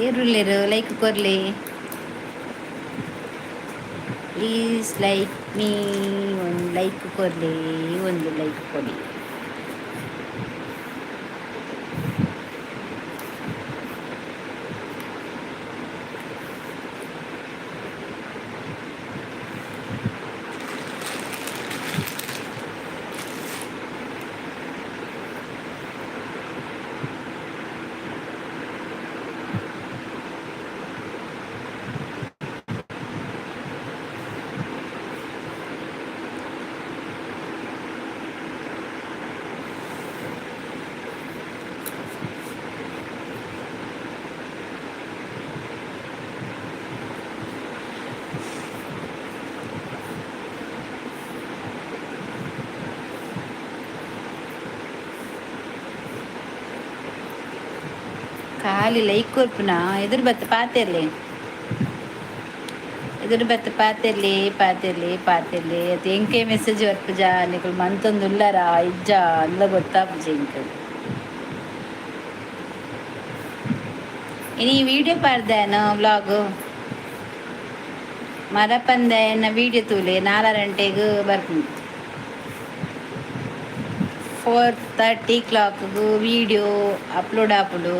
ಇರುಳ್ಳೇರು like ಕೊರ್ಲಿ please like me. ಒಂದು like ಕೊರ್ಲಿ, ಒಂದು like ಕೊಡಿ. ಖಾಲಿ ಲೈಕ್ ಕೊರ್ಪುನ ಎದುರು ಬತ್ತ ಪಾತೆರ್ಲಿ, ಎದುರು ಬತ್ತ ಪಾತೆರ್ಲಿ ಪಾತೆರ್ಲಿ ಪಾತೆರ್ಲಿ ಅದು ಎಂಕೆ ಮೆಸೇಜ್ ಬರ್ಪುಜ ನಿಕುಲು ಮಂತೊಂದು ಉಲ್ಲರ ಇಜ್ಜ ಅಂದ ಗೊತ್ತಾಪುಜ ಇಂಕ ಇನಿ ವೀಡಿಯೋ ಪಾಡ್ದೇನೋ ವ್ಲಾಗ್ ಮರಪಂದೆ ಎನ್ನ ವೀಡಿಯೋ ತೂಲೆ 4 ಗಂಟೆಗೆ ಬರ್ಪುಂಡು. 4:30 ಕ್ಲಾಕ್ಗೂ ವೀಡಿಯೋ ಅಪ್ಲೋಡ್ ಆಪುಡು.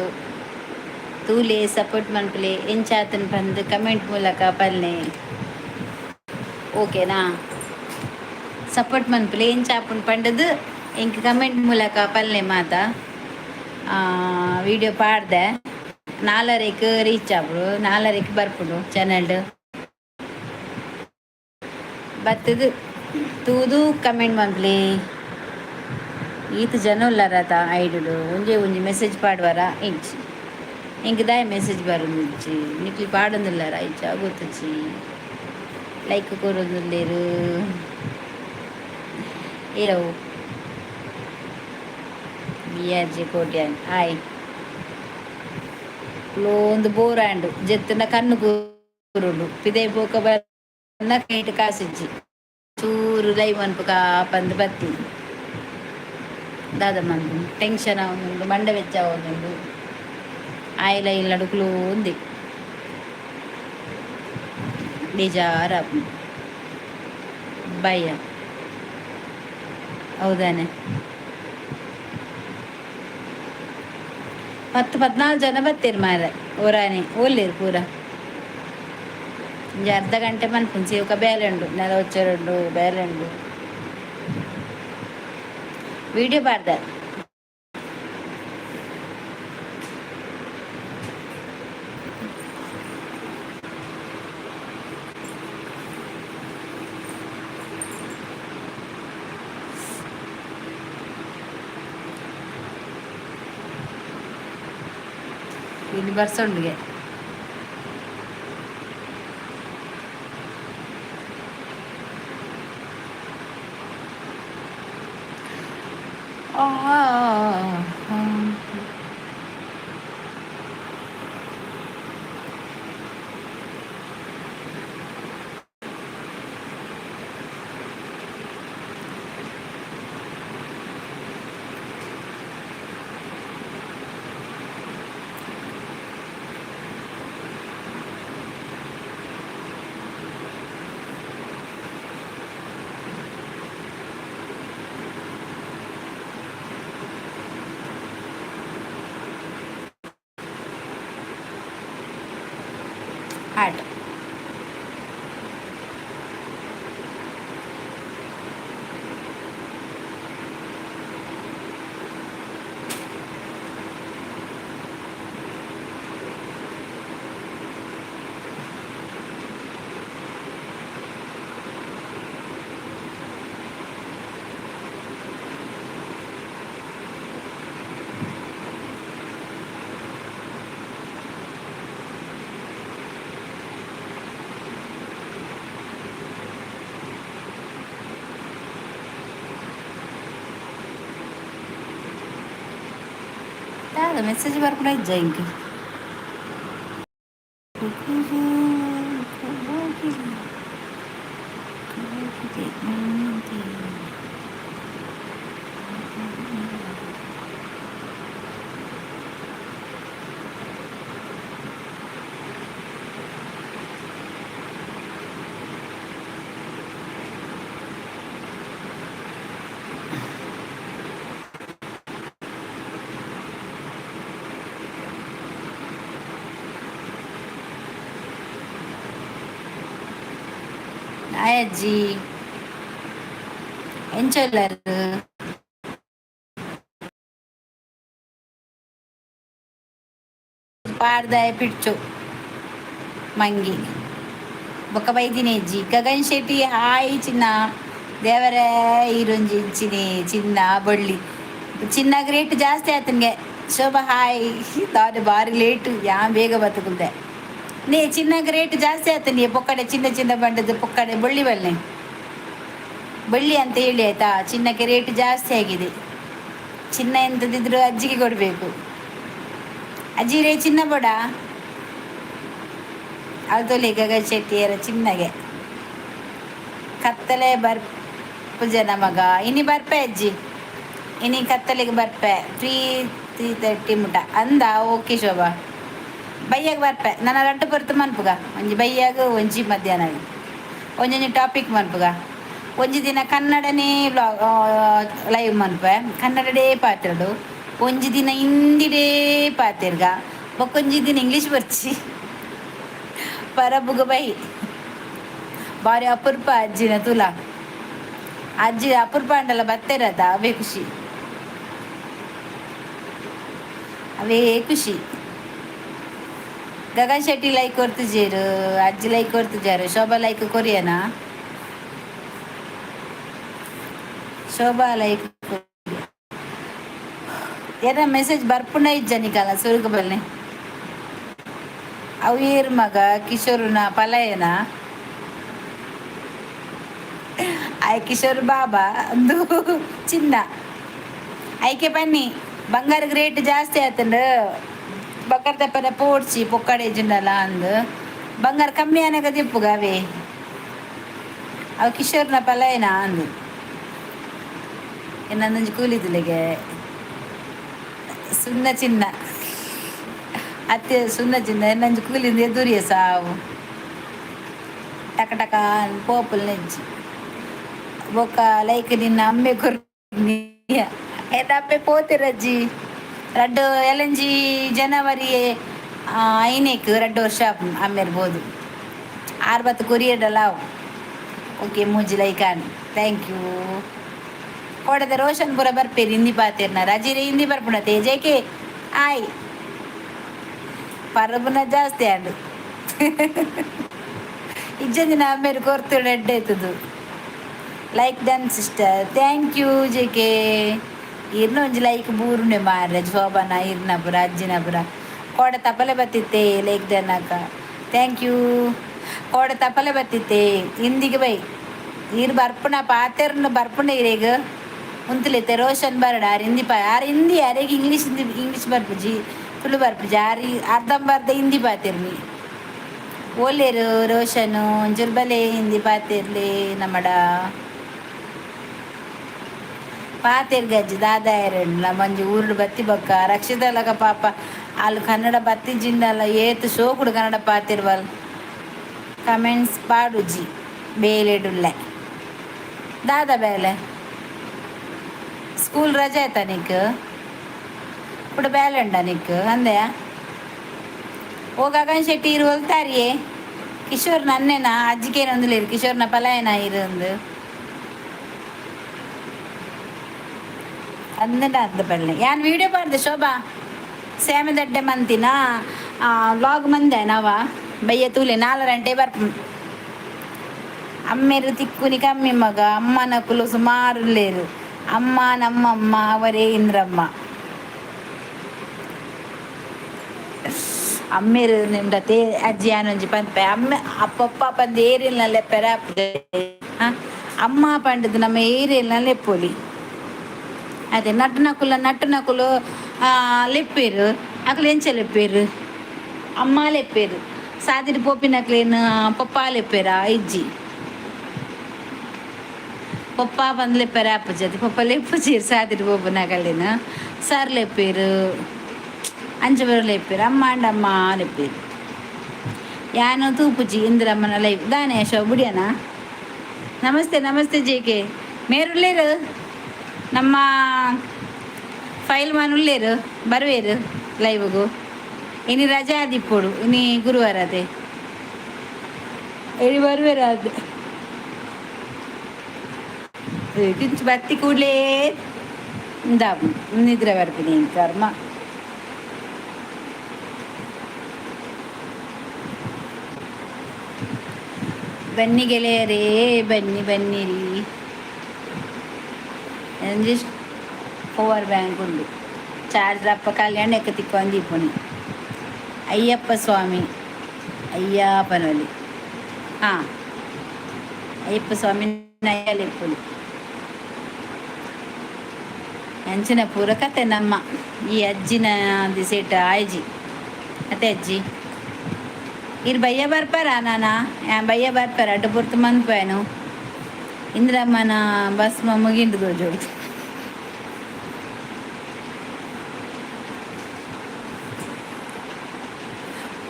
ತೂಲೆ ಸಪೋರ್ಟ್ ಮನ್ಪುಲೆ ಎಂಚಾತನ ಬಂದು ಕಮೆಂಟ್ ಮೂಲಕ ಪಲ್ಲೆ ಓಕೆನಾ. ಸಪೋರ್ಟ್ ಮನ್ಪುಲೆ ಎಂಚಾಪುನ್ ಪಂಡದು ಎಂಕ್ ಕಮೆಂಟ್ ಮೂಲಕ ಪಲ್ಲೆ ಮಾತ ವೀಡಿಯೋ ಪಾಡ್ದೆ 4:30ಕ್ಕೆ ರೀಚ್ ಆಪುಡು. 4:30ಕ್ಕೆ ಬರ್ಪುಡು ಚಾನಲ್ ಬತ್ತದು ತೂದು ಕಮೆಂಟ್ ಮನ್ಪುಲೆ. ಈತ ಜನ ಉಲ್ಲಾರತ ಐಡುಡು ಒಂಜೆ ಒಂಜಿ ಮೆಸೇಜ್ ಪಾಡ್ವಾರ ಇಂಚಿ ಇಂಕ ದಾಯ ಮೆಸೇಜ್ ಬರೋದಿಚ್ಚಿ ನಿಕ್ಲಿ ಪಾಡೊಂದುಲ್ಲಾರ ಐಚ ಗೊತ್ತುಚ್ಚಿ ಲೈಕ್ ಕೊರೊಂದುಲ್ಲೇರು ಏರವು BRJ ಕೋಟ್ಯಾನ್ ಆಯ್ ಒಂದು ಬೋರಾಂಡು ಜೆತ್ತನ ಕಣ್ಣು ಕೂರುಡು ಪಿದೆ ಪೋಕ ಬನ್ನ ಕೈಟ್ ಕಾಸಿಜ್ಜಿ ಚೂರು ಲೈವ್ ಅನ್ಪಕ ಪಂದು ಬತ್ತಿ ದಾದ ಮನ್ಪು ಟೆನ್ಷನ್ ಆವೊಂದುಂಡು ಮಂಡ ವೆಚ್ಚ ಆವೊಂದುಂಡು ಆಯ್ಲ ಇಲ್ಲ ಅಡುಕುಲು ఉంది ಬೇಜಾರ ಭಯ ಹೌದಾನೆ. 10-14 ಜನ ಬತ್ತೀರಿ ಮಾರ ಓರಾನೆ ಓಲ್ಲೇರು ಪೂರ ಒಂಜಿ ಅರ್ಧ ಗಂಟೆ ಮನ್ಪುಂಡು ಸೇವಕ ಬೇಲೆಂಡು ನೆಲ ಒಚ್ಚರುಂಡು ಬೇಲೆಂಡು ವೀಡಿಯೋ ಪಾಡ್ದೆ ಇನ್ನು ಬರ್ಸೊಂಡಿಗೆ ಹಾಟ್ ಮೆಸೇಜ್ ಬರ್ಕೊಂಡು ಇದ್ದ ಹಿಂಗೆ ಅಜ್ಜಿ ಎಂಚೊಲ್ಲರು ಪಾಡ್ದಾಯ ಪಿಡ್ಚು ಮಂಗಿ ಬೊಕ್ಕ ಬೈದಿನಿ ಅಜ್ಜಿ ಗಗನ್ ಶೆಟ್ಟಿ ಹಾಯ್ ಚಿನ್ನ ದೇವರೇ ಈರೊಂಜಿ ಇಂಚಿನಿ ಚಿನ್ನ ಬಳ್ಳಿ ಚಿನ್ನಗ ರೇಟ್ ಜಾಸ್ತಿ ಆತನ್ಗೆ ಶೋಭಾ ಹಾಯ್ ತಾನು ಭಾರಿ ಲೇಟು ಯಾ ಬೇಗ ಬತ್ತುಕುಂದೆ ನೀ ಚಿನ್ನಗ ರೇಟ್ ಜಾಸ್ತಿ ಆತನಿ ಪೊಕ್ಕಡೆ ಚಿನ್ನ ಚಿನ್ನ ಬಂಡದ್ದು ಪೊಕ್ಕಡೆ ಬಳ್ಳಿ ಬಲ್ಲೆ ಬಳ್ಳಿ ಅಂತ ಹೇಳಿ ಆಯ್ತಾ ಚಿನ್ನಕ್ಕೆ ರೇಟ್ ಜಾಸ್ತಿ ಆಗಿದೆ ಚಿನ್ನ ಎಂತದಿದ್ರು ಅಜ್ಜಿಗೆ ಕೊಡಬೇಕು ಅಜ್ಜಿ ರೇ ಚಿನ್ನ ಬೋಡ ಅವತೊಲೆ ಗಗನ್ ಶೆಟ್ಟಿಯರ ಚಿನ್ನಗೆ ಕತ್ತಲೆ ಬರ್ಪು ಜನ ಮಗ ಇನಿ ಬರ್ಪೆ ಅಜ್ಜಿ ಇನಿ ಕತ್ತಲೆಗೆ ಬರ್ಪೆ 3:30 ಮುಟ ಅಂದ ಓಕೆ ಶೋಭಾ ಬೈಯಾಗ ಬರ್ಪೆ ನಾನು ರಡ್ಡು ಬರ್ತು ಮನ್ಪುಗ ಒಂಜಿ ಬೈಯಾಗ ಒಂಜಿ ಮಧ್ಯಾಹ್ನ ಒಂಜೊಂಜಿ ಟಾಪಿಕ್ ಮನ್ಪುಗ ಒಂಜಿ ದಿನ ಕನ್ನಡನೇ ಲೈವ್ ಮನ್ಪೆ ಕನ್ನಡಡೇ ಪಾತ್ರಡು ಒಂಜಿ ದಿನ ಹಿಂದಿಡೇ ಪಾತಿರ್ಗ ಬೊಕ್ಕೊಂಜಿ ದಿನ ಇಂಗ್ಲೀಷ್ ಬರ್ಚಿ ಪರಬುಗ ಬೈ ಬಾರಿ ಅಪರೂಪ ಅಜ್ಜಿನ ತುಲ ಅಜ್ಜಿ ಅಪರೂಪ ಅಂಡಲ್ಲ ಬತ್ತಿರದ ಅವೇ ಖುಷಿ ಅವೇ ಖುಷಿ ಗಗನ್ ಶೆಟ್ಟಿ ಲೈಕ್ ಕೊಡ್ತಿದ್ದೀರು ಅಜ್ಜಿ ಲೈಕ್ ಕೊಡ್ತಿದ್ದಾರೆ ಶೋಭಾ ಲೈಕ್ ಕೊರಿಯನಾ ಶೋಭಾ ಲೈಕ್ ಏನ ಮೆಸೇಜ್ ಬರ್ಪುಂಡ ಇಜ್ಜನಿಕಲ್ಲ ಸುರುಗ ಬಲ್ಲೆ ಅವೀರ್ ಮಗ ಕಿಶೋರ್ನ ಪಲಯನ ಆಯ್ ಕಿಶೋರ್ ಬಾಬಾ ಒಂದು ಚಿನ್ನ ಐಕೆ ಬನ್ನಿ ಬಂಗಾರಕ್ಕೆ ರೇಟ್ ಜಾಸ್ತಿ ಆತಂಡು ಬಂಗಾರ ತಪ್ಪನ ಪೋಡ್ಸಿ ಪೊಕ್ಕಡೆ ಜಿನ್ನಲ್ಲ ಅಂದು ಬಂಗಾರ ಕಮ್ಮಿ ಅನಾಗ ದಿಪ್ಪುಗ ಅವೇ ಅವು ಕಿಶೋರ್ನ ಪಲಯನ ಅಂದು ಇನ್ನೊಂದೊಂದು ಕೂಲಿದಿಲ್ಲಿಗೆ ಸುಣ್ಣ ಚಿನ್ನ ಅತ್ತೆ ಸುಣ್ಣ ಚಿನ್ನ ಇನ್ನೊಂದು ಕೂಲಿಂದ ಎದುರಿಯ ಸಾವು ಟಕ ಟಕ ಪೋಪಲ್ ನೆಜ್ಜಿ ಬೊಕ್ಕ ಲೈಕ್ ನಿನ್ನ ಅಮ್ಮೆ ಎದಪ್ಪೆ ಪೋತಿರಜ್ಜಿ ರಡ್ಡು ಎಲಂಜಿ ಜನವರಿ ಐನೇಕ್ 2 ವರ್ಷ ಅಮ್ಮಿರ್ಬೋದು 60 ಕೊರಿಯಡಲ್ಲ ಓಕೆ ಮೂಜಿ ಲೈಕಾನ್ ಥ್ಯಾಂಕ್ ಯು ಕೊಡದ ರೋಷನ್ ಪುರ ಬರ್ಪೇರಿ ಹಿಂದಿ ಪಾತಿರ್ನ ರಜಿರೆ ಹಿಂದಿ ಬರ್ಪುಣತೆ ಜೇಕೆ ಆಯ್ ಪರಬುನ ಜಾಸ್ತಿ ಆಡು ಇಜ್ಜಂದಿನ ಅಮ್ಮೇರು ಕೊರ್ತು ರೆಡ್ ಆಯ್ತದು like done sister thank you ಜೇಕೆ ಇರ್ನ ಒಂಜಿ ಲೈಕ್ ಬೂರುಂಡೆ ಮಾರ್ರೆ ಶೋಭನ ಇರ್ನ ಪುರ ಅಜ್ಜಿನ ಪುರ ಕೋಡೆ ತಪ್ಪಲೆ ಬತ್ತಿತ್ತೆ ಲೇಕ್ ಜನಕ ಥ್ಯಾಂಕ್ ಯು ಕೋಡೆ ತಪ್ಪಲೆ ಬತ್ತಿತ್ತೆ ಹಿಂದಿಗೆ ಬೈ ಈರು ಬರ್ಪುನ ಪಾತೆರ್ನು ಬರ್ಪುಂಡ ಇರೇಗ ಉಂತುಲೆತ್ತೆ ರೋಷನ್ ಬರಡ ಆರು ಹಿಂದಿ ಆರು ಹಿಂದಿ ಯಾರಿಗೆ ಇಂಗ್ಲೀಷ್ ಬರ್ಪುಜಿ ತುಳು ಬರ್ಪುಜಿ ಆರು ಅರ್ಧಂಬರ್ಧ ಹಿಂದಿ ಪಾತೆರ್ನಿ ಓಲೇರು ರೋಷನು ಜುಲ್ಬಲೆ ಹಿಂದಿ ಪಾತೆರ್ಲಿ ನಮ್ಮಡ ಪಾತೆರ್ ಗಜ್ಜಿ ದಾದಾಯರಣ್ಣ ಮಂಜು ಊರುಡು ಬತ್ತಿ ಬೊಕ್ಕ ರಕ್ಷಿತಲಕ ಪಾಪ వాళ్ళు ಕನ್ನಡ ಬತ್ತಿ ಜಿಂದಲ್ಲ ಏತು ಶೋಕುಡು ಕನ್ನಡ ಪಾತಿರ್ವಲ್ ಕಮೆಂಟ್ಸ್ ಪಾಡುಜಿ ಬೇಲೆಡುಲ್ಲೆ ದಾದ ಬೇಲೆ ಸ್ಕೂಲ್ ರಜೆ ಆಯ್ತಾ ನೀಕು ఇప్పుడు ಬೇಲೆ ಉಂಡ ನೀಕು ಅಂದೆಯಾ ಓ ಗಗನ್ ಶೆಟ್ಟಿ ಇರು ಹೊಲ್ತಾರಿಯೇ ಕಿಶೋರ್ ನನ್ನೇನಾ ಅಜ್ಜಿಗೇನೊಂದುಲೇರು ಕಿಶೋರ್ನ ಪಲಾಯನ ಇருந்து ಅಂದಡ ಅರ್ಧ ಬೆಳ್ಳೆ ಯಾನ್ ವಿಡಿಯೋ ಪಾಡ್ದೆ ಶೋಭಾ ಸೇಮೆ ದಡ್ಡೆ ಮಂತಿನ ವ್ಲಾಗ್ ಮಂದೆ ನಾವ ಬಯ್ಯ ತೂಲೆ 4 ಗಂಟೆ ಬರ್ಪ ಅಮ್ಮೇರು ತಿಕ್ಕುನಿ ಕಮ್ಮಿ ಮಗ ಅಮ್ಮನ ಕುಲು ಸುಮಾರು ಲೇರು ಅಮ್ಮ ನಮ್ಮಮ್ಮ ಅವರೇ ಇಂದ್ರಮ್ಮ ಅಮ್ಮೇರು ನಿಮ್ದತೆ ಅಜ್ಜಿ ಆನೊಂಜಿ ಪಂಪೆ ಅಮ್ಮ ಅಪ್ಪಪ್ಪ ಪಂದು ಏರಿಯಲ್ನಲ್ಲೇ ಪೆರ ಅಮ್ಮ ಪಂಡದು ನಮ್ಮ ಏರಿಯಲ್ನಲ್ಲೇ ಪೋಲಿ ಅದೇ ನಟ್ಟು ನಕುಲು ಲೆಪ್ಪೇರು ಅಕ್ಲು ಎಂಚ ಲೆಪ್ಪೇರು ಅಮ್ಮ ಲೆಪ್ಪೇರು ಸಾದಿರಿ ಪೋಪಿನಕ್ಲೇನು ಪಪ್ಪ ಲೆಪ್ಪೇರ ಇಜ್ಜಿ ಪಪ್ಪ ಬಂದು ಲೆಪ್ಪೇರ ಅಪ್ಪಜ್ಜಿ ಪಪ್ಪ ಲೆಪ್ಪುಜೀರು ಸಾದಿರಿ ಪೋಪಿನಕಲೇನು ಸರ್ ಲೆಪ್ಪೇರು ಅಂಚಬರು ಲೆಪ್ಪೇರು ಅಮ್ಮ ಅಂಡಮ್ಮ ಲೆಪ್ಪೇರು ಯಾನು ತೂಪುಜಿ ಇಂದ್ರಮ್ಮನ ಲೈಫ್ ದಾನೆ ಶೋ ಬುಡಿಯನ ನಮಸ್ತೆ ನಮಸ್ತೆ ಜೇಕೆ ಮೇರುಳ್ಳೇರು ನಮ್ಮ ಫೈಲ್ ಮನುಳ್ಳೇರು ಬರುವೇರು ಲೈವ್ಗೂ ಇನಿ ರಜೆ ಆದಿಪ್ಪೋಡು ಇನಿ ಗುರುವಾರ ಅದೇ ಇನಿ ಬರುವೇರು ಅದು ಕಿಂಚು ಬತ್ತಿ ಕೂಡಲೇ ನಿದ್ರೆ ಬರ್ತೀನಿ ಕರ್ಮ ಬನ್ನಿ ಗೆಳೆಯರೇ ಬನ್ನಿ ಬನ್ನಿರಿ ಜಸ್ಟ್ ಪವರ್ ಬ್ಯಾಂಕ್ ಉಂಡು ಚಾರ್ಜ್ ಅಪ್ಪ ಕಲ್ಯಾಣ ಎಕ್ಕ ತಿಕ್ಕೊಂಡು ಇಪ್ಪಣಿ ಅಯ್ಯಪ್ಪ ಸ್ವಾಮಿ ಅಯ್ಯಪ್ಪನಲ್ಲಿ ಹಾಂ ಅಯ್ಯಪ್ಪ ಸ್ವಾಮಿ ಅಯ್ಯಲಿಪ್ಪುಲಿ ಅಂಚಿನ ಪೂರ ಕತೆ ನಮ್ಮ ಈ ಅಜ್ಜಿನ ದಿಸೇಟ ಆಯ್ಜಿ ಮತ್ತೆ ಅಜ್ಜಿ ಇರು ಬಯ್ಯ ಬರ್ಪಾರ ನಾನಾ ಬಯ್ಯ ಬರ್ಪಾರ ಅಡ್ಡು ಪುರ್ತು ಮನ್ಪೇನು ಇಂದ್ರಮ್ಮನ ಭಸ್ಮ ಮುಗಿಂಡು ಜೋಡಿ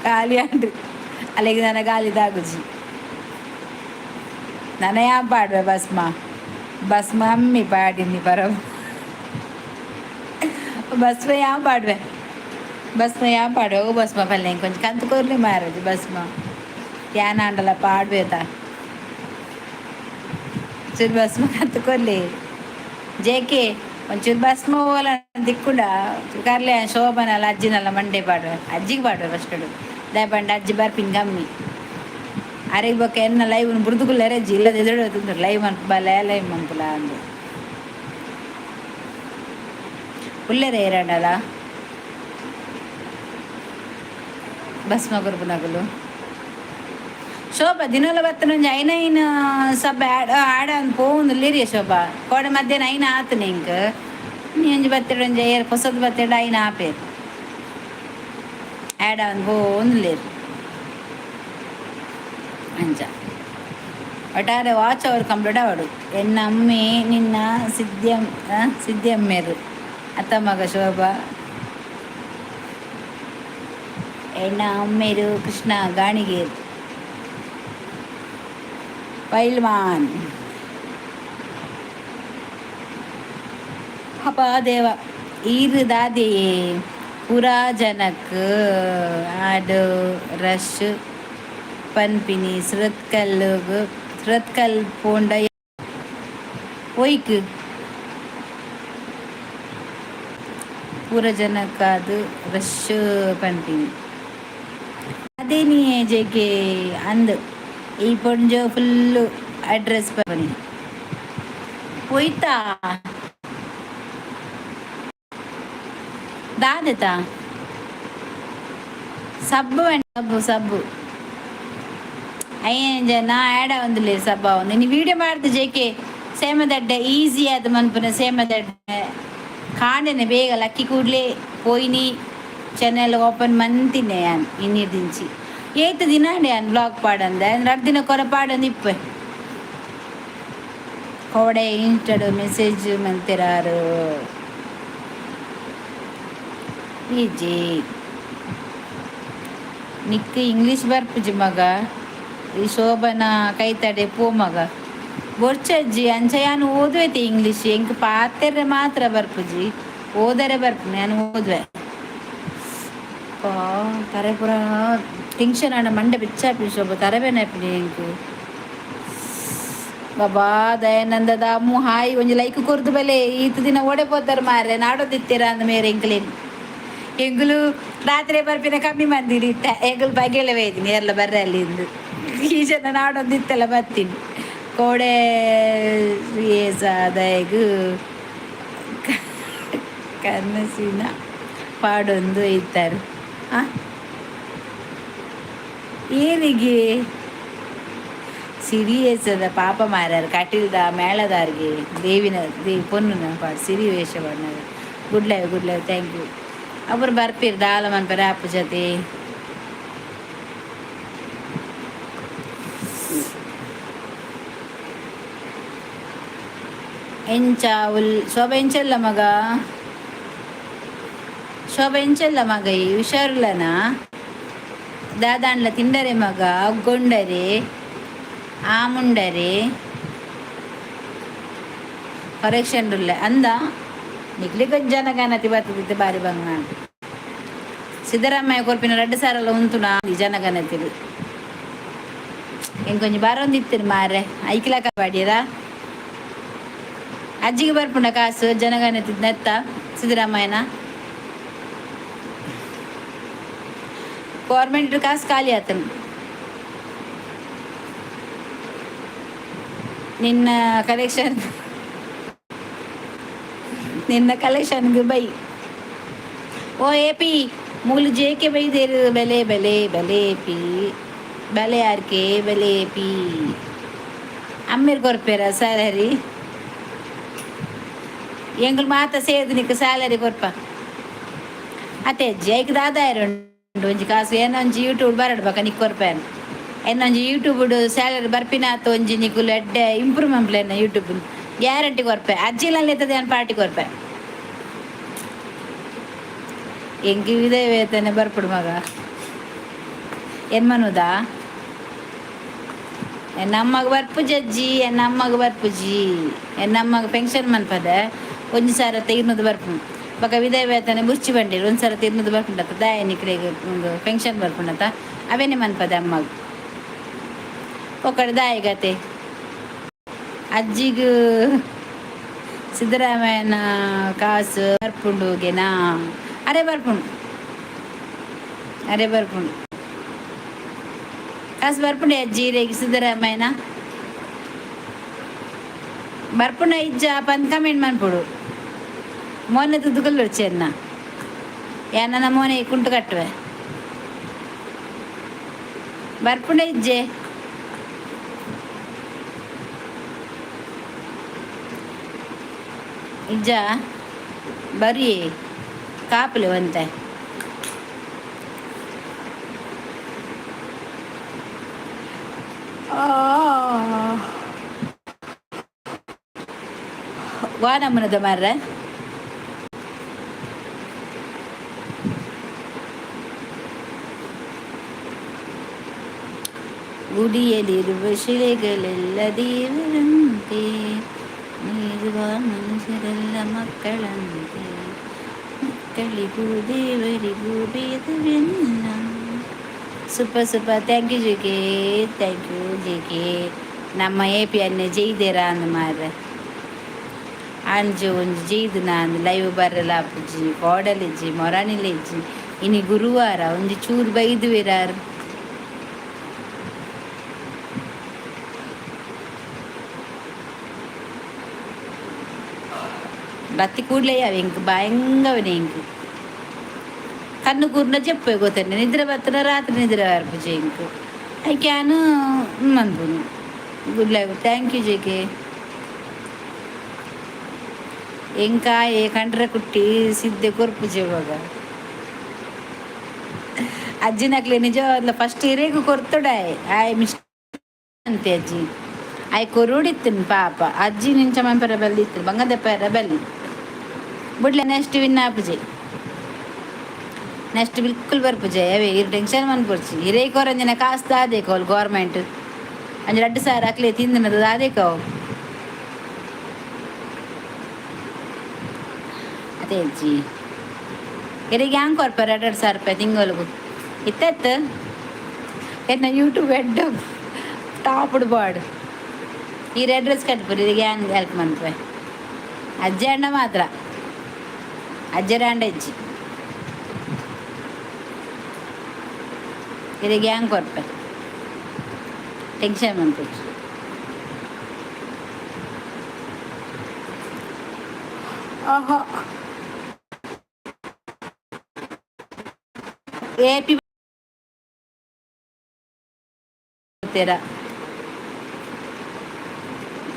ಖಾಲಿ ಅಂಡು ಅಲ್ಲಿಗೆ ನನ್ನ ಗಾಲಿ ದಾಗುಜಿ ನನ್ನ ಯಾ ಪಾಡ್ವೆ ಭಸ್ಮ ಅಮ್ಮಿ ಪಾಡಿನಿ ಪರ ಭಸ್ಮ ಯಾ ಪಾಡ್ವೆ ಓ ಭಸ್ಮ ಪಲ್ಲೆ ಕೊಂಚ ಕಂತು ಕೊರ್ಲಿ ಮಾರಜಿ ಭಸ್ಮ ಯಾನ ಅಂಡಲ ಪಾಡ್ವೇತಾ ಒಂಚೂರು ಭಸ್ಮ ಕಂತು ಕೊರ್ಲಿ ಜೇಕೆ ಒಂಚೂರು ಭಸ್ಮ ಹೋಗಲ್ಲ ದಿಕ್ಕುಂಡ ಕರ್ಲೆ ಶೋಭನಲ್ಲ ಅಜ್ಜಿನಲ್ಲ ಮಂಡೆ ಪಾಡ್ವೆ ಅಜ್ಜಿಗೆ ಪಾಡ್ವೆ ಫಸ್ಟ್ ದಯಪಂಡ ಅಜ್ಜಿ ಬರ್ಪಿನ್ ಕಮ್ಮಿ ಅರೆಗೆ ಬೊಕ್ಕ ಎನ್ನ ಲೈವ್ ಬುರ್ದುಗುಲ್ಲ ಅಜ್ಜಿ ಇಲ್ಲದ ಎದುರು ತುಂಡ್ರು ಲೈವ್ ಅನ್ಪಲ್ಲ ಲೈವ್ ಮನ್ಪುಲ ಅಂದು ಉಲ್ಲೇರೆ ಎರಡಲ್ಲ ಭಸ್ಮ ಕೊರ್ಪುನಗಲು ಶೋಭಾ ದಿನಲ್ಲ ಬತ್ತನೊಂಜಿ ಐನೈನ್ ಸಬ್ ಆಡ ಪೋಂದು ಲೇರಿಯ ಶೋಭಾ ಕೋಡೆ ಮಧ್ಯಾಹ್ನ ಐನ ಆತು ನಿಂಕ್ ನೀ ಒಂಜಿ ಬತ್ತೆಡೊಂಜಿ ಹೊಸದು ಬತ್ತೆಡ ಐನ ಆಪೇರು ಆಡ ಪೋಂದು ಲೇರು ಅಂಚ ಒಟ್ಟಾರೆ ವಾಚ್ ಅವರು ಕಂಪ್ಲೀಟ್ ಅವಡು ಎನ್ನ ಅಮ್ಮಿ ನಿನ್ನ ಸಿದ್ದಿಯಮ್ಮೇರು ಅತ್ತ ಮಗ ಶೋಭಾ ಎನ್ನ ಅಮ್ಮೇರು ಕೃಷ್ಣ ಗಾಣಿಗೇರು ಪೈಲ್ವಾನ್ ಹಬ್ಬ ದೇವ ಈರು ದಾದೆಯೇ ಪುರಾ ಜನಕ್ ಆಡು ರಶ್ ಪನ್ಪಿನಿ ಸುರತ್ಕಲ್ ಪೋಂಡ ಒಯ್ಕ್ ಪೂರ ಜನಕ್ ಅದು ರಶ್ ಪನ್ಪಿನಿ ಅದೇ ನೀ ಜೆಗೆ ಅಂದು ಈ ಪೊಂಜೋ ಫುಲ್ಲು ಅಡ್ರೆಸ್ ಬನ್ನಿ ಹೋಯ್ತಾ ದಾದೆತಾ సబ్బు అండి, సబ్బు సబ్బు ಅಯ್ಯ ನಾ ಆ್ಯಡ ಒಂದಿಲ್ಲ ಸಬ್ಬ ಒಂದು ನೀ ವಿಡಿಯೋ ಮಾಡ್ದು ಜೇಕೆ ಸೇಮದಡ್ಡೆ ಈಸಿ ಅದು ಮನ್ಪುನ ಸೇಮದಡ್ಡೆ ಕಾಂಡೆನೆ ಬೇಗ ಲಕ್ಕಿ ಕೂಡಲೇ ಪೋಯ್ನಿ ಚಾನೆಲ್ ಓಪನ್ ಮಂತಿನಿ ಯಾನ್ ಇನ್ನಿರ್ ದಿಂಚಿ ಏತ್ ದಿನ ಯಾನ್ ಬ್ಲಾಗ್ ಪಾಡಂದೆ 2 ದಿನ ಕೊರ ಪಾಡಂದು ಇಪ್ಪೆ ಕೋಡೆ ಇನ್ಸ್ಟಡ್ ಮೆಸೇಜ್ ಮಂತಿರಾರು ಈಜಿ ನಿಕ್ ಇಂಗ್ಲೀಷ್ ಬರ್ಪುಜಿ ಮಗ ಈ ಶೋಭನ ಕೈತಡೆ ಪೋ ಮಗ ಬೊರ್ಚಜ್ಜಿ ಅಂಚಯಾನು ಓದುವೆತಿ ಇಂಗ್ಲೀಷ್ ಎಂಕ್ ಪಾತೆರೆ ಮಾತ್ರ ಬರ್ಪುಜಿ ಓದರೆ ಬರ್ಪು ನಾನು ಓದುವೆ ತರೆ ಪುರ ಟೆನ್ಷನ್ ಆಂಡ ಮಂಡೆ ಬಿಚ್ಚಾಪಿ ಶೋಭ ತರಬೇನಾಪಿ ಎಂಕ್ ಬಾಬಾ ದಯಾನಂದ ದಾಮು ಹಾಯ್ ಒಂಜಿ ಲೈಕ್ ಕೊರ್ದು ಬಲೆ ಈತ ದಿನ ಓಡೆ ಪೋತಾರ ಮಾರ್ರೆ ನಾಡೋದಿತ್ತೀರ ಅಂದ ಮೇರೆ ಎಂಕ್ಲೇನು ಎಂಗುಲು ರಾತ್ರಿ ಬರ್ಪಿನ ಕಮ್ಮಿ ಮಂದಿರಿ ಇತ್ತ ಎಂಗುಲು ಬಗೆಲೆ ವೇದಿನಿ ಎಲ್ಲ ಬರ್ರೆ ಅಲ್ಲಿಂದು ಈ ಜನ ನಾಡೊಂದಿತ್ತಲ್ಲ ಬರ್ತೀನಿ ಕೋಡೆ ದಯಗು ಕನಸಿನ ಪಾಡೊಂದು ಇತ್ತಾರೆ ಏನಿಗೆ ಸಿರಿಯೇಸ್ ಅದ ಪಾಪ ಮಾರ್ಯಾರ ಕಟೀಲ್ದ ಮೇಳದಾರ್ಗೆ ದೇವಿ ಪೊನ್ನು ಪಾಡು ಸಿರಿ ವೇಷ ಬಣ್ಣದ ಗುಡ್ ಲೈವ್ ಥ್ಯಾಂಕ್ ಯು ಅಬ್ಬರು ಬರ್ಪೀರಿ ದಾಲ ಮನ್ಪರ ಅಪ್ಪ ಜೊತೆ ಎಂಚ ಶೋಭ ಎಂಚಲ್ಲ ಮಗ ಈ ಹುಷಾರುಲ್ಲನ ದಾದಾಂಡ್ಲ ತಿಂಡರೆ ಮಗ ಗೊಂಡರೆ ಆಮುಂಡರೆ ಕರೆಕ್ಷನ್ ಉಲ್ಲ ಅಂದ ನಿಗ್ಲಿಗ ಜನಗಣತಿ ಬರ್ತದಿತ್ತು ಬಾರಿ ಬಂಗಾಣ ಸಿದ್ದರಾಮಯ್ಯ ಕೊರ್ಪಿನ 2 ಸಾರಲ್ಲ ಉಂಟು ನಾ ಜನಗಣತಿಲು ಹೆಂಗೆ ಕೊಂಚ ಬರೋಂದಿತ್ತು ಮಾರ್ರೆ ಐಕ್ಲಾಕ ಬಾಡಿಯದ ಅಜ್ಜಿಗೆ ಬರ್ಪುಂಡ ಕಾಸು ಜನಗಣತಿ ನೆತ್ತ ಸಿದ್ದರಾಮಯ್ಯನ ಗೌರ್ಮೆಂಟ್ ಕಾಸು ಖಾಲಿ ಆತನು ನಿನ್ನ ಕಲೆಕ್ಷನ್ಗೆ ಬೈ ಓ ಏಪಿ ಮೂಲು ಜೇಕೆ ಬೈದೇರು ಬೆಲೆ ಪಿ ಬೆಲೆ ಯಾರ್ಕೆ ಬೆಲೆ ಪಿ ಅಮ್ಮೀರ್ ಕೊರ್ಪೇರ ಸ್ಯಾಲರಿ ಎಂಗ್ಳು ಮಾತ ಸೇರಿದು ನಿಕ್ಕ ಸ್ಯಾಲರಿ ಕೊರ್ಪ ಅತ್ತೆ ಅಜ್ಜಿ ಐಕ್ ದಾದಾಯರು ಒಂಜಿ ಕಾಸು ಏನೊಂಜಿ ಯೂಟ್ಯೂಬ್ ಬರಡ್ಬೇಕ ನಿಕ್ ಕೊರ್ಪೇನು ಎನ್ನೊಂಜಿ ಯೂಟ್ಯೂಬ್ ಸ್ಯಾಲರಿ ಬರ್ಪಿನಾತ ಒಂಜಿ ನಿಕ್ಕುಲು ಎಡ್ಡೆ ಇಂಪ್ರೂವ್ಮೆಂಟ್ ಪ್ಲೇನ ಯೂಟ್ಯೂಬ್ ಗ್ಯಾರಂಟಿ ಕೊರ್ಪೆ ಅಜ್ಜಿಲಲ್ಲಿ ಎತ್ತದ ಏನು ಪಾರ್ಟಿ ಕೊರ್ಪೆ ಎಂಗಿ ಇದೇ ವೇತನೆ ಬರ್ಪುಡು ಮಗ ಎನ್ಮನುದಾ ನಮ್ಮಗ ಬರ್ಪುಜಿ ಅಜ್ಜಿ ನಮ್ಮಗ ಬರ್ಪುಜಿ ನಮ್ಮಗ ಪೆನ್ಷನ್ ಮನ್ಪದ 1,000 200 ಬರ್ಪು ಬಕ ವಿಧವೆ ವೇತನೆ ಬುರ್ಚಿ ಬಂಡಿರು 1,000 200 ಬರ್ಪುಂಡತ್ತ ದಾಯ ನಿಕ್ರೆಗೆ ಒಂದು ಪೆನ್ಷನ್ ಬರ್ಪುಂಡತ್ತ ಅವೇನೆ ಮನ್ಪದ ಅಮ್ಮಗ ಒಕ್ಕಡೆ ದಾಯಿಗತೆ ಅಜ್ಜಿಗೂ ಸಿದ್ದರಾಮಯ್ಯನ ಕಾಸು ಬರ್ಪುಂಡುಗೆನಾ ಅರೆ ಬರ್ಪುಂಡು ಕಾಸು ಬರ್ಪುಂಡೆ ಅಜ್ಜಿ ರೇಗಿ ಸಿದ್ದರಾಮಯ್ಯನ ಬರ್ಪುಂಡ ಇಜ್ಜ ಪಂದ್ ಕಮೆಂಟ್ ಮನ್ಪುಡು ಮೋನೆ ತುದುಕಲ್ಲು ಚೆನ್ನ ಯಾನ ಮೋನೆ ಕುಂಟು ಕಟ್ಟುವೆ ಬರ್ಪುಂಡ ಇಜ್ಜೆ ಇಜ್ಜ ಬರೀ ಕಾಪುಲೆ ಒಂತೆ ವಾನಮ್ಮನದ ಮಾರ್ರೆ ಗುಡಿಯಲ್ಲಿರುವ ಶಿಲೆಗಳೆಲ್ಲ ದೇವರಂತೆ ನೀಡುವ ಮನುಷ್ಯರೆಲ್ಲ ಮಕ್ಕಳಂತೆ ಮಕ್ಕಳಿಗೂ ದೇವರಿಗೂ ಭೇದವಿಲ್ಲ ಸೂಪರ್ ಥ್ಯಾಂಕ್ ಯು ಜೆಕೆ ನಮ್ಮ ಏಪಿ ಅನ್ನೆ ಜೈದೇರ ಅಂದ ಮಾರ್ರೆ ಅಂಜು ಒಂಜಿ ಜೈದು ನಾನು ಲೈವ್ ಬರಲ್ಲ ಅಪ್ಪುಜಿ ಕೋಡಲಿಜ್ಜಿ ಮೊರಾಣಿಲಿಜ್ಜಿ ಇನಿ ಗುರುವಾರ ಒಂಜಿ ಚೂರು ಬೈದುವಿರಾರು ಬತ್ತಿ ಕೂಡಲೇ ಅವ ಎಂಕ್ ಭಯಂಗವನೆ ಎಂಕ್ ಕಣ್ಣು ಕೂರ್ನ చెప్పే ಗೊತ್ತೇನೆ ನಿದ್ರೆ ಬರ್ತಾರ ರಾತ್ರಿ ನಿದ್ರೆ ಬರ್ಪು ಇಂಕು ಐ ಕ್ಯಾನ್ ಅನ್ಪುನು ಗುಡ್ ಲೈಫ್ ಥ್ಯಾಂಕ್ ಯು ಜೇಕೆ ಎಂಕಾ ಏ ಕಂಡ್ರೆ ಕುಟ್ಟಿ ಸಿದ್ದೆ ಕೊರ್ಪುಜೆ ಇವಾಗ ಅಜ್ಜಿನಕ್ಲೆ ನಿಜ ಫಸ್ಟ್ ಹಿರೇಗು ಕೊರ್ತೊಡಾಯ್ ಆಯ್ ಮಿಸ್ ಅಂತೆ ಅಜ್ಜಿ ಆಯ್ ಕೊರುಡಿತ್ತಿನ ಪಾಪ ಅಜ್ಜಿ ನಿಂಚ ಮಂಪರ ಬಲ್ಲಿತ್ತು ಬಂಗದಪ್ಪರ ಬಲ್ಲಿ ಬಿಡ್ಲೆ ನೆಕ್ಸ್ಟ್ ವಿನ್ ಆಪುಜೆ ನೆಕ್ಸ್ಟ್ ಬಿಲ್ಕುಲ್ ಬರ್ಪುಜೆ ಅವೇ ಇರ್ ಟೆನ್ಷನ್ ಮನ್ಪುರ್ಚಿ ಹಿರೇ ಕೊರಂಜನ ಕಾಸ್ತ ಆದೇಕೋ ಅಲ್ಲಿ ಗೌರ್ಮೆಂಟ್ ಅಂಜ 2,000 ಅಕ್ಲೆ ತಿಂದಿನದು ಆದೇಕೋ ಅದೇ ಅಜ್ಜಿ ಹಿರಿಗೆ ಹ್ಯಾಂಗ್ ಕೊರ್ಪಾರ 2,000 ರೂಪಾಯಿ ತಿಂಗಳಿಗೂ ಇತ್ತು ಎನ್ನ ಯೂಟ್ಯೂಬ್ ಹೆಡ್ ಟಾಪ್ಡ್ ಬಾಡ್ ಈ ಅಡ್ರೆಸ್ ಕಟ್ಬಿಡಿ ಇದಕ್ಕೆ ಹ್ಯಾಂಗ್ ಹೆಲ್ಪ್ ಮಾಡ್ತವೆ ಅಜ್ಜ ಅಣ್ಣ ಮಾತ್ರ ಅಜ್ಜರ ಅಂಡ ಅಜ್ಜಿ ಇದಕ್ಕೆ ಹ್ಯಾಂಗ್ ಕೊರ್ಪೆ ಟೆನ್ಷನ್ ಮಾಡ್ಕೊಡ್ರಿ ಆಹಾ ಏಪಿ तेरा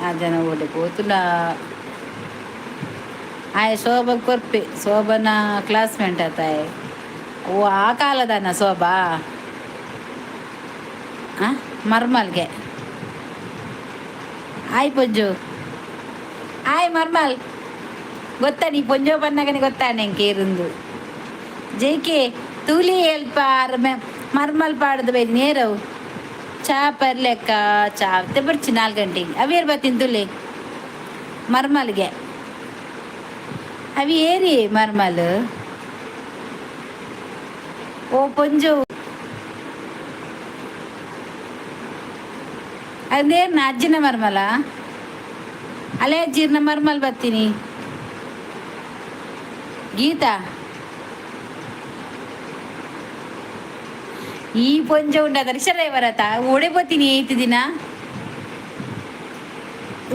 ಆ ಜನ ಓಡಿ ಕೂತುಲ ಆಯ್ ಶೋಭಾ ಕೊರ್ಪೆ ಶೋಭನ ಕ್ಲಾಸ್ಮೇಟ್ ಆತಾಯ್ ಓ ಆ ಕಾಲದನ ಶೋಭಾ ಮರ್ಮಲ್ಗೆ ಆಯ್ ಪೊಂಜು ಆಯ್ ಮರ್ಮಲ್ ಗೊತ್ತಾ ನೀ ಪೊಂಜೋ ಬನ್ನಗನೆ ಗೊತ್ತಾ ನಂಗೆ ಇருந்து ಜೇಕೆ ತೂಲಿ ಹೆಲ್ಪ ಮರ್ಮಲ್ ಪಾಡದು ಬೈ ನೇರವು ಚಾ ಪರ್ಲೆಕ್ಕ ಚಾ ಬರ್ಚಿ 4 ಗಂಟೆಗೆ ಅವೇರು ಬರ್ತೀನಿ ತುಲಿ ಮರ್ಮಲ್ಗೆ ಅವಿ ಏರಿ ಮರ್ಮಲ್ ಓ ಪೊಂಜು ಅದೇರ್ನ ಅಜ್ಜಿನ ಮರ್ಮಲ ಅಲೆ ಅಜ್ಜಿರ್ನ ಮರ್ಮಲ್ ಬರ್ತೀನಿ ಗೀತಾ ಈ ಪೊಂಜ ಉಂಡ ದರ್ಶನ ಬರತ್ತ ಓಡಿపోತೀನಿ ಐದು ದಿನ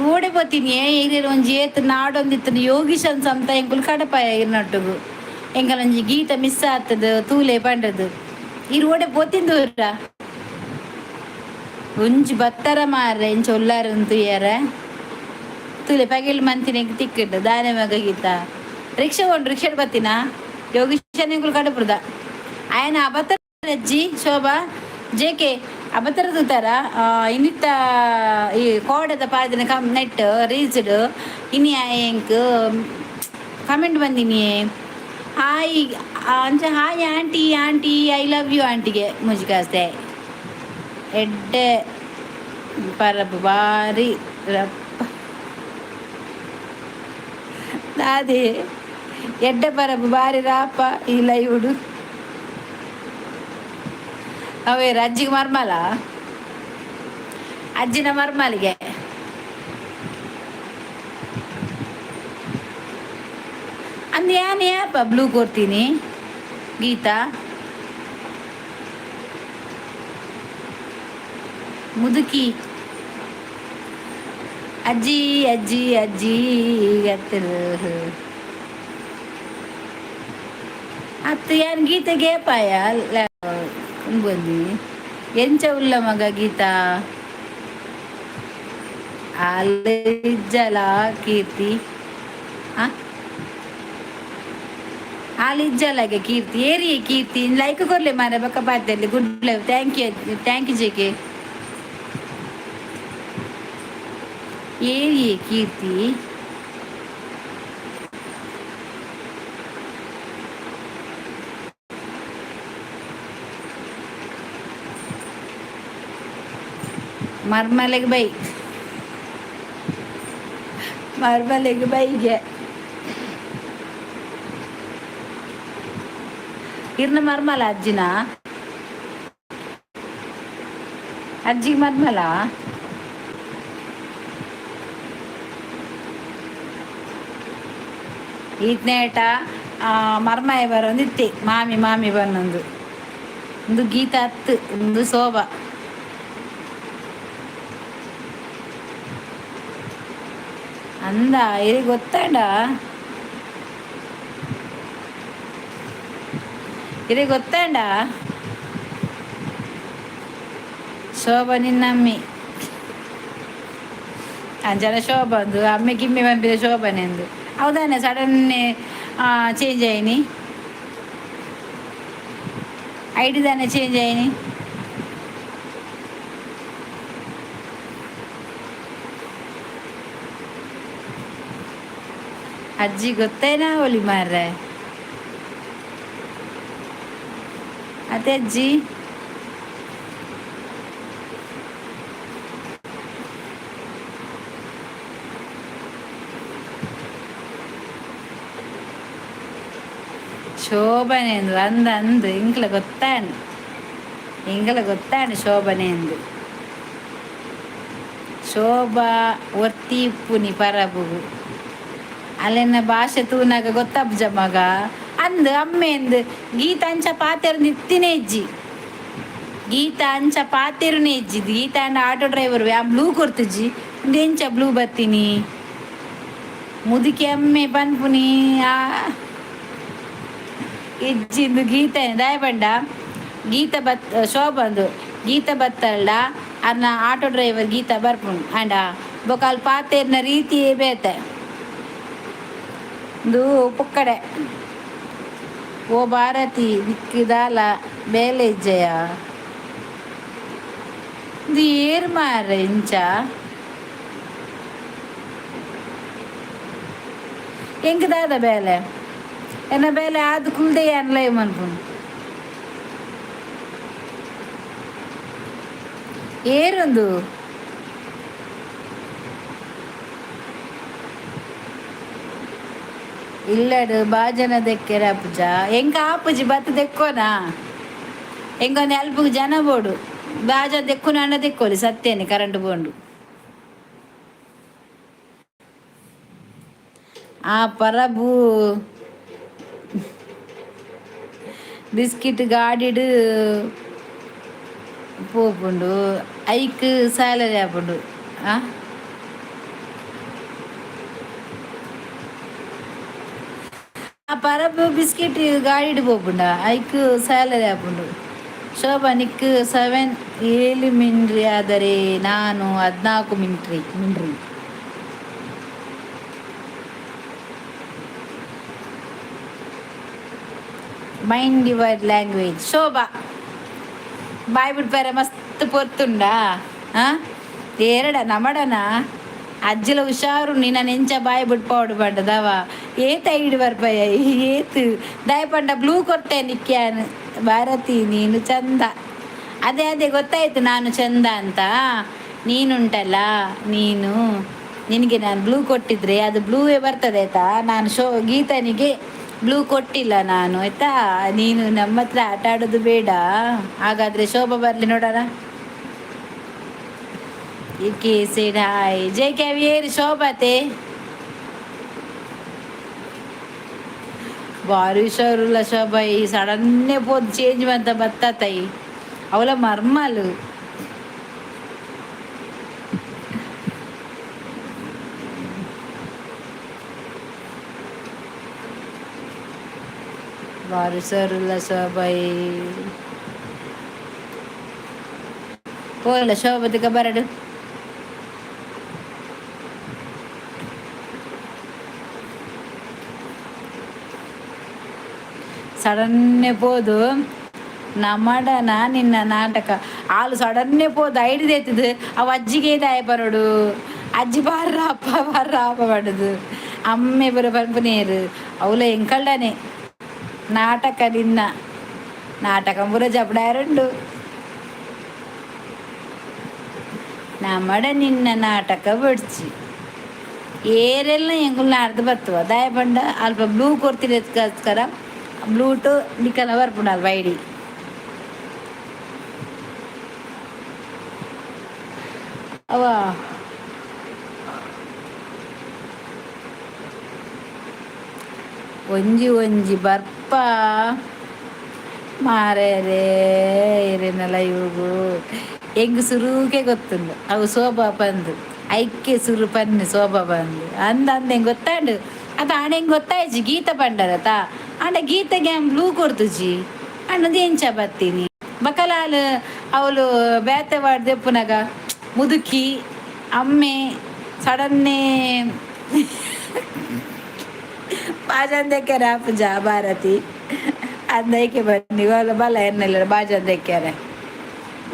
ಓಡಿపోತೀನಿ ಹಿರಿಯರು ಒಂಜಿ ಏತ್ ನಾಡೊಂದಿತ್ತು ಯೋಗೀಶನ್ ಸಂತ ಎಂಕುಲು ಕಡಪಾಯ ಇರ್ನಟ್ಟುಗು ಎಂಕಲೊಂಜಿ ಗೀತ ಮಿಸ್ ಆಗ್ತದ ತೂಲೆ ಪಂಡದು ಇರು ಓಡಿపోತಿಂದೂರ ಒಂಜಿ ಬತ್ತರ ಮಾರ್ರೆ ಇಂಚ ಒಲ್ಲಾರಂತು ಯಾರ ತೂಲೆ ಪಗೆಲ್ ಮಂತಿನ ತಿಕ್ಕಿಟ್ಟು ದಾನೆ ಮಗ ಗೀತ ರಿಕ್ಷಾ ಉಂಡು ರಿಕ್ಷಾ ಬತ್ತಿನ ಯೋಗೀಶನ್ ಎಂಕುಲು ಕಡಪುರದ ಆಯನ ಅಬತ್ತ ಅಜ್ಜಿ ಶೋಭಾ ಜೇಕೆ ಅಬತ್ತರ ತೂತಾರ ಇನ್ನಿತ್ತ ಈ ಕೋಡದ ಪಾದಿನ ನೆಟ್ ರೀಲ್ಸ್ಡ್ ಇನಿ ಎಂಕ್ ಕಮೆಂಟ್ ಬಂದಿನಿ ಹಾಯ್ ಅಂಚ hi aunty aunty I love you ಆಂಟಿಗೆ ಮುಜ್ಕಾಸ್ತೆ ಎಡ್ಡೆ ಪರಬ ಬಾರಿ ರಪ್ಪ ಅದೇ ಎಡ್ಡೆ ಪರಬ ಬಾರಿ ರಾಪ ಈ ಲೈವ್ಡು ಅವೇ ಅಜ್ಜಿಗೆ ಮರ್ಮಲ ಅಜ್ಜಿನ ಮರ್ಮಲಿಗೆ ಅಂದ್ ಯಾನೇ ಅಪ್ಪ ಬ್ಲೂ ಕೊಡ್ತೀನಿ ಗೀತಾ ಮುದುಕಿ ಅಜ್ಜಿ ಅಜ್ಜಿ ಅಜ್ಜಿ ಗತ್ತರು ಅತ್ತು ಯಾನ್ ಗೀತೆಗೆ ಪಾಯ ಬಂದಿ ಎಂಚ ಉಲ್ಲ ಮಗ ಗೀತಾ ಆಲಿಜ್ಜಲ ಕೀರ್ತಿ ಆಲಿಜ್ಜಲಗೆ ಕೀರ್ತಿ ಏರಿ ಕೀರ್ತಿ ಲೈಕ್ ಕೊರ್ಲೆ ಮಾರ ಬಕ್ಕ ಪಾತ್ಯಲ್ಲಿ good live thank you JK ಏರಿ ಕೀರ್ತಿ ಮರ್ಮಲೆಗೆ ಬೈಗೆ ಇರ್ನ ಮರ್ಮಲ ಅಜ್ಜಿನ ಅಜ್ಜಿಗೆ ಮರ್ಮಲ ಈತ್ನೇಟ ಮರ್ಮಾಯ ಬರೋಂದಿತ್ತೆ ಮಾಮಿ ಬನ್ನೊಂದು ಒಂದು ಗೀತ ಹತ್ತು ಒಂದು ಶೋಭಾ ಅಂದ ಇದು ಗೊತ್ತಾಡ ಇದೇ ಗೊತ್ತಾಂಡ ಶೋಭ ನಿನ್ನಮ್ಮಿ ಅಂಜನ ಶೋಭ ಅಂದು ಅಮ್ಮೆ ಕಿಮ್ಮೆ ಪಂಪಿದ ಶೋಭನೆ ಅಂದು ಹೌದಾನೆ ಸಡನ್ನೇ ಚೇಂಜ್ ಆಯ್ನಿ ಐಡಿ ತಾನೆ ಚೇಂಜ್ ಆಯ್ನಿ ಅಜ್ಜಿ ಗೊತ್ತೇನಾ ಒಲಿ ಮಾರ್ರೆ ಅದೇ ಅಜ್ಜಿ ಶೋಭನೆ ಎಂದು ಅಂದು ಇಂಗ್ಲ ಗೊತ್ತಾಂಡು ಶೋಭನೆ ಎಂದು ಶೋಭಾ ಒರ್ತೀಪುನಿ ಪರಬುಗು ಅಲ್ಲೆನ್ನ ಭಾಷೆ ತೂನಾಗ ಗೊತ್ತಬ್ಜ ಮಗ ಅಂದು ಅಮ್ಮೆ ಎಂದು ಗೀತ ಅಂಚ ಪಾತೆರು ನಿತ್ತಿನೇ ಇಜ್ಜಿ ಗೀತ ಅಂಚ ಪಾತೆರುನೇ ಇಜ್ಜಿದ್ದು ಗೀತ ಅಂಡ ಆಟೋ ಡ್ರೈವರ್ ಆ ಬ್ಲೂ ಕೊಡ್ತಿಜ್ಜಿ ಎಂಚ ಬ್ಲೂ ಬರ್ತೀನಿ ಮುದುಕಿ ಅಮ್ಮೆ ಪನ್ಪುನಿ ಇಜ್ಜಿಂದು ಗೀತ ದಯಪಂಡ ಗೀತ ಶೋಭಂದು ಗೀತ ಬತ್ತಲ್ಡ ಅನ್ನ ಆಟೋ ಡ್ರೈವರ್ ಗೀತ ಬರ್ಪುಂಡು ಅಂಡ ಬೊಕಾಲ್ ಪಾತೆರ್ನ ರೀತಿಯೇ ಬೇತೆ ಇದು ಪುಕ್ಕಡೆ ಓ ಭಾರತಿ ದಿಕ್ಕಿದಾಲ ಬೇಲೆ ಇಜ್ಜಯ ಇದು ಏರ್ ಮಾರ್ರೆ ಇಂಚ ಎಂಕದಾದ ಬೇಲೆ ಎನ್ನ ಬೇಲೆ ಆದು ಕುಲ್ದೆ ಅನ್ಲೈ ಮನ್ಪುಂಡು ಏರೊಂದು ಇಲ್ಲಡು ಬಾಜನ ದೆಕ್ಕೆರ ಅಪ್ಪುಜ ಎಂಕ ಆಪುಜಿ ಬತ್ತ ದೆಕ್ಕೋನಾ ಎಂಗೊಂದು ಹೆಲ್ಪ್ಗೆ ಜನ ಬೋಡು ಬಾಜ ದೆಕ್ಕುನ ಅಣ್ಣ ದೆಕ್ಕೋಲಿ ಸತ್ಯನೆ ಕರೆಂಟ್ ಬೋಂಡು ಆ ಪರಬು ಬಿಸ್ಕಿಟ್ ಗಾಡಿಡು போப்புண்டு ஐக்கு சேலரி ஆப்புண்டு பரப்பு பிஸ்கெட் ಗಾಡಿಡು போப்புண்ட ஐக்கு சேலರಿ ಆಪುಂಡು ಶೋಭಾ ನಿಕ್ಕು 7 ಮಿಂಡ್ರಿ ಆದರೆ ನಾನು 14 ಮಿಂಡ್ರಿ ಮೈಂಡ್ ಯುವರ್ ಲ್ಯಾಂಗ್ವೇಜ್ ಶೋಭಾ ಬಾಯ್ ಬಿಡ್ಪಾರ ಮಸ್ತ್ ಪೊರ್ತುಂಡಾ ಏರಡ ನಮಡನ ಅಜ್ಜಲ ಹುಷಾರು ನಿನ್ನ ನೆಂಚ ಬಾಯಿ ಬಿಟ್ಪಾಡು ಪಂಡದವ ಏತ ಐಡು ಬರ್ಪಯ್ಯ ಏತು ದಯಪಂಡ ಬ್ಲೂ ಕೊಟ್ಟೆ ನಿಕ್ಕ್ಯಾನು ಭಾರತಿ ನೀನು ಚಂದ ಅದೇ ಗೊತ್ತಾಯ್ತು ನಾನು ಚಂದ ಅಂತ ನೀನುಂಟಲ್ಲ ನಿನಗೆ ನಾನು ಬ್ಲೂ ಕೊಟ್ಟಿದ್ರೆ ಅದು ಬ್ಲೂವೇ ಬರ್ತದೆ ಆಯ್ತಾ ನಾನು ಗೀತನಿಗೆ ಬ್ಲೂ ಕೊಟ್ಟಿಲ್ಲ ನಾನು ಆಯ್ತಾ ನೀನು ನಮ್ಮ ಹತ್ರ ಆಟ ಆಡೋದು ಬೇಡ ಹಾಗಾದ್ರೆ ಶೋಭಾ ಬರಲಿ ನೋಡೋಣ ಈಕೆ ಸೈಡ್ ಹಾಯ್ ಜೈ ಕ್ಯಾವಿಯರ್ ಶೋಭಾತೆ ಭಾರಿ ಹುಷಾರುಲ್ಲ ಶೋಭಾ ಈ ಸಡನ್ನೇ ಪೋದು ಚೇಂಜ್ ಅಂತ ಬತ್ತಾತಾಯಿ ಅವಳ ಮರ್ಮಲು ಭಾರಿ ಸರುಲ್ಲ ಶೋಭಾಯಿ ಹೋಗಲ್ಲ ಶೋಭದಿಕ ಬರಡು ಸಡನ್ನೇ ಪೋದು ನಮ್ಮಡನ ನಿನ್ನ ನಾಟಕ ಹಾಲು ಸಡನ್ನೇ ಪೋದು ಐಡಿದೈತದು ಅವ ಅಜ್ಜಿಗೆ ಇದಾಯ ಬರೋಡು ಅಜ್ಜಿ ಬಾರ ಮಾಡುದು ಅಮ್ಮೆ ಬರೋ ಪಂಪನೇರು ಅವಳ ಎಂಕಳ್ಳನೆ ನಾಟಕ ನಿನ್ನ ನಾಟಕ ಪೂರ ಜಪಡಾರುಂಡು ನಮ್ಮಡ ನಿನ್ನ ನಾಟಕ ಬಿಡ್ಚಿ ಏರೆಲ್ಲ ಎಂಗುಲ್ನ ಅರ್ಧ ಬರ್ತವ ದಯ ಪಂಡ ಅಲ್ಪ ಬ್ಲೂ ಕೊಡ್ತಿರೋದಕ್ಕೋಸ್ಕರ ಬ್ಲೂಟು ನಿಕ್ಕನ ಬರ್ಪುಂಡು ಅಲ್ಪ ಐಡಿ ಅವ ಒಂಜಿ ಬರ್ಪ ಮಾರೇರೇ ಇರೇನಲ್ಲ ಇವು ಹೆಂಗ್ ಸುರುಗೆ ಗೊತ್ತುಂಡು ಅವು ಶೋಭಾ ಬಂದು ಐಕ್ಕೆ ಸುರು ಪನ್ನಿ ಶೋಭಾ ಬಂದು ಹೆಂಗೆ ಗೊತ್ತಾಂಡು ಅದು ಆಣ ಹೆಂಗೆ ಗೊತ್ತಾಯ್ಜಿ ಗೀತ ಪಂಡರತ ಆಂಡ ಗೀತೆಗೆ ಬ್ಲೂ ಕೊಡ್ತುಜಿ ಅನ್ನೋದು ಎಂಚ ಬತ್ತೀನಿ ಬಕಲಾಲು ಅವಳು ಬೇತೆವಾಡ್ ದೆಪ್ಪುನಗ ಮುದುಕಿ ಅಮ್ಮೆ ಸಡನ್ನೇ ಬಾಜಂದೆಕ್ಕೆರ ಪೂಜ ಭಾರತಿ ಅಂದೈಕೆ ಬನ್ನಿ వాళ్ళ ಬಲ ಎನ್ನಲ್ಲ ಬಾಜಂದೆಕ್ಕೆರ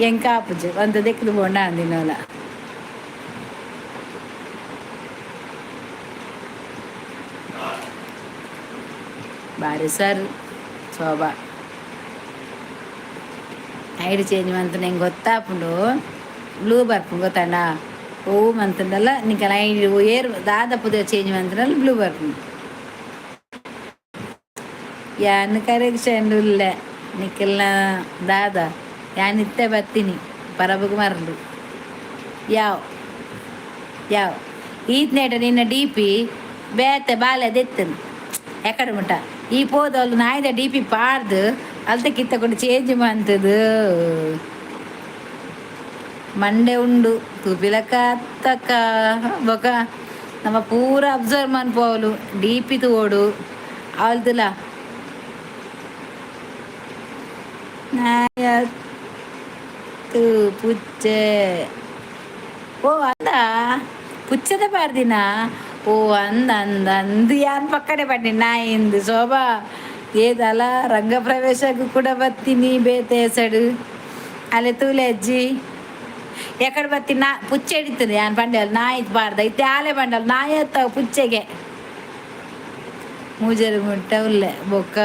ಎಂಕ ಆಪುಜು ಒಂದು ದೆಕ್ಕದು ಬೋಂಡ ಅಂದಿನೋಲ ಬಾರಿ ಸರ್ ಶೋಭಾ ಐಡಿ ಚೇಂಜ್ ಮಂತ ನಂಗೆ ಗೊತ್ತಾಪುಂಡು ಬ್ಲೂ ಬರ್ಪು ಗೊತ್ತಾಂಡ ಓ ಮಂತಂದಲ್ಲ ನಿಂಗೆ ಐಡಿ ಏರ್ ದಾದ ಪುದ ಚೇಂಜ್ ಮಂತನಲ್ಲ ಬ್ಲೂ ಬರ್ಪು ಯಾನ್ ಕರೆಕ್ಷನ್ ಇಲ್ಲ ನಿಕ್ಕೆಲ್ಲ ದಾದ ಯಾನ್ ಇತ್ತೆ ಬತ್ತೀನಿ ಪರಬಗ್ ಮರಲು ಯಾವ ಯಾವ ಈತ್ನೇಟ ನಿನ್ನ ಡಿ ಪಿ ಬೇತೆ ಬಾಲೆ ದೆತ್ತನು ಎಕಡೆ ಮುಟ್ಟ ಈ ಪೋದವಳು ನಾಯ್ದ ಡಿ ಪಿ ಪಾಡ್ದು ಅಲ್ತಕ್ಕಿತ್ತಕೊಂಡು ಚೇಂಜ್ ಮಾಡ್ತದು ಮಂಡೆ ಉಂಡು ತುಪಿಲಕ್ಕ ಅತ್ತಕ್ಕ ಬೊಕ ನಮ್ಮ ಪೂರ ಅಬ್ಸರ್ವ್ ಮನ್ಪೋವಲು ಡಿ ಪಿ ತೋಡು ಅವಳ್ದುಲ ನಾಯತ್ತು ಪುಚ್ಚೆ ಓ ಅಂದ ಪುಚ್ಚದ ಪಾರ್ದಿನ ಓ ಅಂದ ಅಂದ ಅಂದು ಯಾನ್ ಪಕ್ಕಡೆ ಪಡ್ಡಿ ನಾಯಿಂದು ಶೋಭಾ ಏದಲ್ಲ ರಂಗ ಪ್ರವೇಶಕ್ಕೂ ಕೂಡ ಬತ್ತೀನಿ ಬೇತೆ ಹೆಸಡು ಅಲ್ಲೇ ತೂಲೆ ಅಜ್ಜಿ ಎಕಡೆ ಬತ್ತೀನಿ ನಾ ಪುಚ್ಚೆ ಹಿಡಿತೀನಿ ಯಾನ್ ಬಂಡಲ್ ನಾಯಿದ್ ಬಾರ್ದ ಇತ್ತೆ ಆಲೆ ಬಂಡಲ್ ನಾಯಿ ಎತ್ತಾವ ಪುಚ್ಚೆಗೆ ಮೂಜರು ಮುಟ್ಟ ಉಲ್ಲೆ ಬೊಕ್ಕ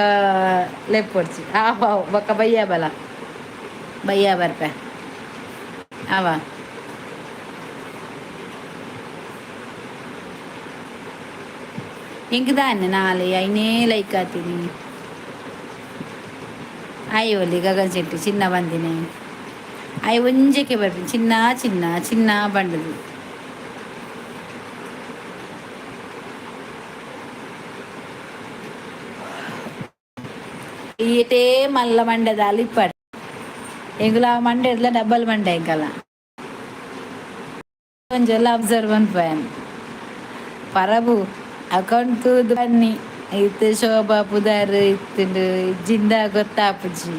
ಲೆಪ್ಪೊಡ್ಸಿ ಆವ ಬೊಕ್ಕ ಬಯ್ಯ ಬಲ ಬಯ್ಯ ಬರ್ಪೆ ಅವ ಹೆಂಗದಾನೆ ನಾಳೆ ಐನೇ ಲೈಕ್ ಆತೀನಿ ಆಯ್ ಒಲ್ಲಿ ಗಗನ್ ಶೆಟ್ಟಿ ಚಿನ್ನ ಬಂದಿನಿ ಆಯ್ ಒಂಜಕ್ಕೆ ಬರ್ತೀನಿ ಚಿನ್ನ ಚಿನ್ನ ಚಿನ್ನ ಬಂಡದು ಈಟೇ ಮಲ್ಲ ಮಂಡ್ಯದ ಅಲ್ಲಿ ಇಪ್ಪಡು ಎಂಗುಲ ಮಂಡೆ ಇರ್ಲ ಡಬಲ್ ಮಂಡೆ ಎಂಕಲ್ಲ ಒಂಜೆಲ್ಲ ಅಬ್ಸರ್ವ್ ಅನ್ಪಯನ್ ಪರಬು ಅಕೌಂಟ್ ತೂದು ಬನ್ನಿ ಇತ್ತು ಶೋಭಾ ಪುದಾರ್ ಇತ್ತು ಇಜ್ಜಿಂದ ಗೊತ್ತಾಪುಜಿ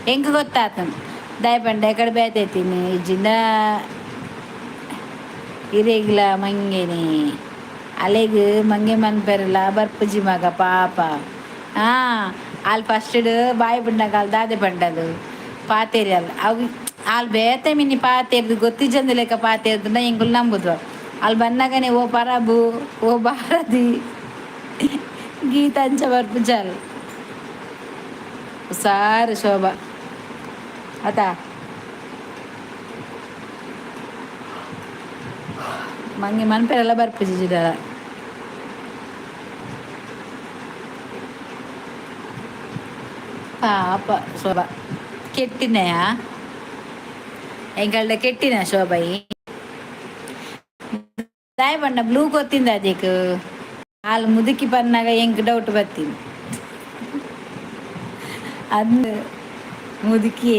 ಹೆಂಗ ಗೊತ್ತಾತನು ದಯಪಂಡ ಎಕಡೆ ಬೇತೈತೀನಿ ಇಜ್ಜಿಂದ ಇರೇಗ್ಲ ಮಂಗೆನಿ ಅಲೆಗ್ ಮಂಗೆ ಮನ್ಪೆರಲ್ಲ ಬರ್ಪುಜಿ ಮಗ ಪಾಪ ಅಲ್ಲಿ ಫಸ್ಟ್ ಬಾಯಿ ಬಿಡ್ನಾಗ ಅಲ್ಲಿ ದಾದೆ ಬಂಡದು ಪಾತೇರಿ ಅಲ್ಲ ಅವು ಅಲ್ಲಿ ಬೇತೆ ಮಿನಿ ಪಾತೇರ್ದು ಗೊತ್ತಿಜಂದು ಲೆಕ್ಕ ಪಾತೇರ್ದು ಹೆಂಗುಲ್ ನಂಬುದು ಅಲ್ಲಿ ಬಂದಾಗನೆ ಓ ಪರಬು ಓ ಭಾರತಿ ಗೀತಾಂಚ ಬರ್ಪುಜಲ್ ಸಾರು ಶೋಭಾ ಆತಾ ಮಂಗೆ ಮನ್ಪೆರೆಲ್ಲ ಬರ್ಪುಜಿದ ಪಾಪ ಶೋಭಾ ಕೆಟ್ಟಿನಯಾ ಎಂಗಳ್ದ ಕೆಟ್ಟಿನ ಶೋಭೈ ದಾಯ ಬಣ್ಣ ಬ್ಲೂ ಗೊತ್ತಿಂದ ಅದಕ್ಕೆ ಹಾಲು ಮುದುಕಿ ಬಂದಾಗ ಹೆಂಗೆ ಡೌಟ್ ಬರ್ತೀನಿ ಅಂದು ಮುದುಕಿ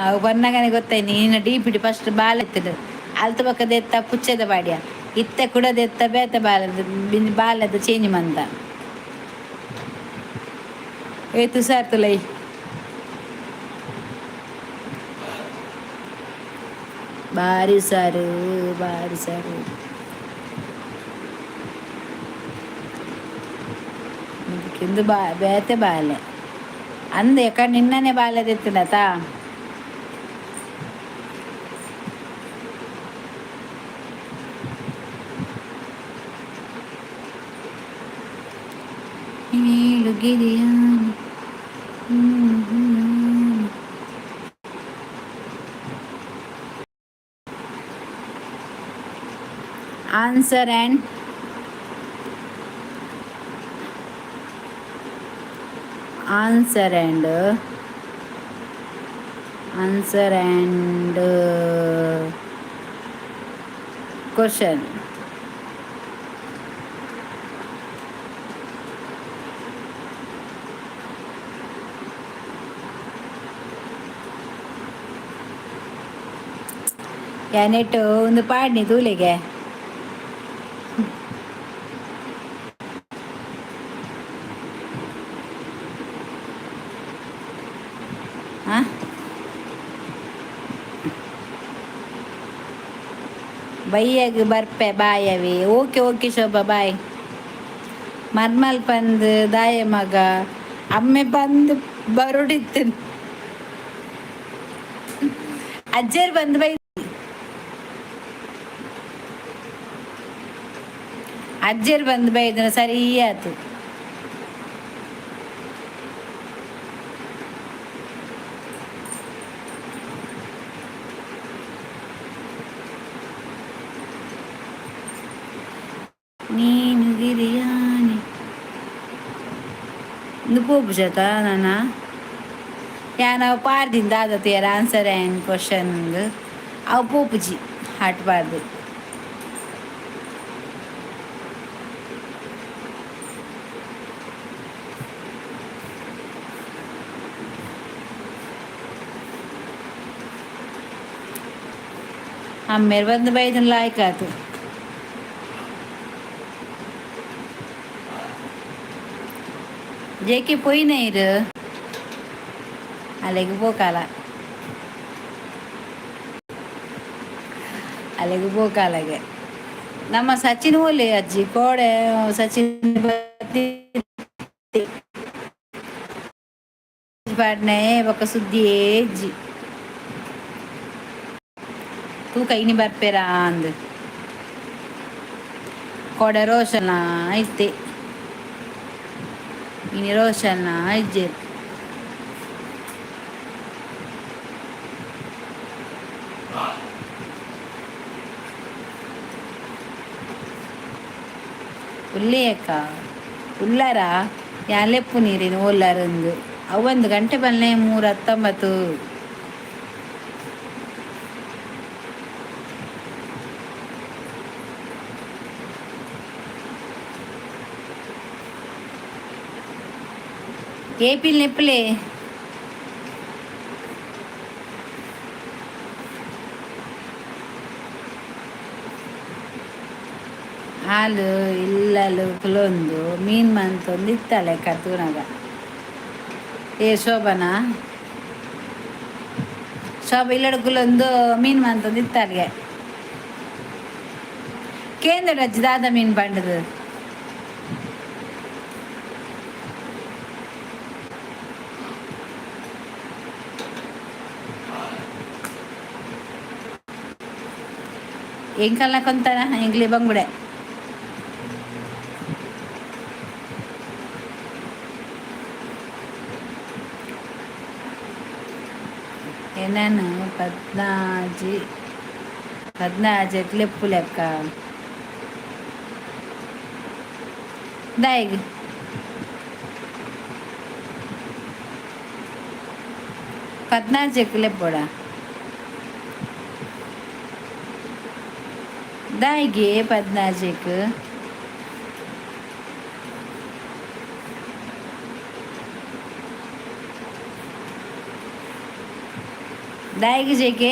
ಅವು ಬಂದಾಗನೆ ಗೊತ್ತಾಯ್ತು ನೀನು D P D first ball ಎತ್ತದು ಅಲ್ತ ಪಕ್ಕದ ಎತ್ತ ಪುಚ್ಚದ ಬಾಡ್ಯ ಇತ್ತೆ ಕುಡದ ಎತ್ತ ಬೇತ ಬಾಲದ ಬಾಲದ ಚೇಂಜ್ ಮಂದ ಏತು ಸಾರ್ತಲೈ ಬಾರಿ ಸಾರು ಬಾರಿ ಸಾರು ಮುದುಕಿಂದು ಬೇತೆ ಬಾಲೆ ಅಂದ ಯಾಕ ನಿನ್ನನೆ ಬಾಲದೆತ್ತಿನತಾ answer and question. ನೆಟ್ಟು ಒಂದು ಪಾಡ್ನಿ ತೂಲೆಗೆ ಹಾಂ ಬೈಯಾಗ ಬರ್ಪೆ ಬಾಯವಿ. ಓಕೆ ಓಕೆ ಶೋಭಾ ಬಾಯ್. ಮರ್ಮಲ್ ಪಂದು ದಾಯ ಮಗ ಅಮ್ಮೆ ಬಂದು ಬರುಡಿತ್ತು. ಅಜ್ಜರ್ ಬಂದು ಬೈ. ಅಜ್ಜರ್ ಬಂದು ಬೈದನ ಸರಿ ಆಯ್ತು. ನೀನು ಗಿರಿಯಾನಿ ಪೋಪುಜತ ನಾನ ಯಾನ ಪಾರ್ದಿಂದ ಆದತ್ತು ಆನ್ಸರ್ ಆ್ಯಂಡ್ ಕ್ವಶನ್ ಅವು ಪೋಪುಜಿ ಹಾಟ್ಬಾರ್ದು. ಅಮ್ಮೇರ್ ಬಂದು ಬೈದನ್ ಲಾಯ್ಕಾತು. ಜೇಕೆ ಪೊಯ್ ನೀರು ಅಲ್ಲಿಗೆ ಹೋಗಲ್ಲ. ಅಲ್ಲಿಗೆ ಹೋಗಲ್ಲಗೆ ನಮ್ಮ ಸಚಿನ್ ಓಲಿ ಅಜ್ಜಿ ಕೋಡೆ ಸಚಿನ್ ಪಾಡ್ನೆ ಬೊಕ್ಕ ಸುದ್ದಿ ಅಜ್ಜಿ ತೂಕ ಇನಿ ಬರ್ಪೇರ ಅಂದ್ ಕೊಡೆ ರೋಷನ ಐತೆ ಇನಿ ರೋಷನ ಅಜ್ಜಿ ಉಲ್ಲೇಕ ಉಲ್ಲಾರ ಯಾಲೆಪ್ಪು ನೀರಿನ ಓಲ್ಲಾರಂದು ಅವು 1 ಗಂಟೆ ಬಲ್ಲೆ 3:19. ಏಪಿಲ್ ನೆಪ್ಪಲೆ ಹಾಲು ಇಲ್ಲಲು ಕುಲೊಂದು ಮೀನು ಮಂತೊಂದು ಇತ್ತಲೆ ಕರ್ತೂನಾಗ. ಶೋಭನಾ ಶೋಭ ಇಲ್ಲಡ ಕುಲೊಂದು ಮೀನು ಮಂತೊಂದು ಇತ್ತಲ್ಗೆ ಕೇಂದ್ರ ಅಜ್ಜಿ ದಾದ ಮೀನು ಬಂಡದು ಎಂಕಲ್ನ ಕೊಂತಾನ ಎಂಗ್ಲಿ ಬಂಗುಡೆ ನಾನು 14 ಲೆಪ್ಪು ಲೆಕ್ಕ ದಾಯಿಗೆ 14 ಲೆಪ್ಪೋಡ ದಾಯಿಗೆ 14 दाएगी जेके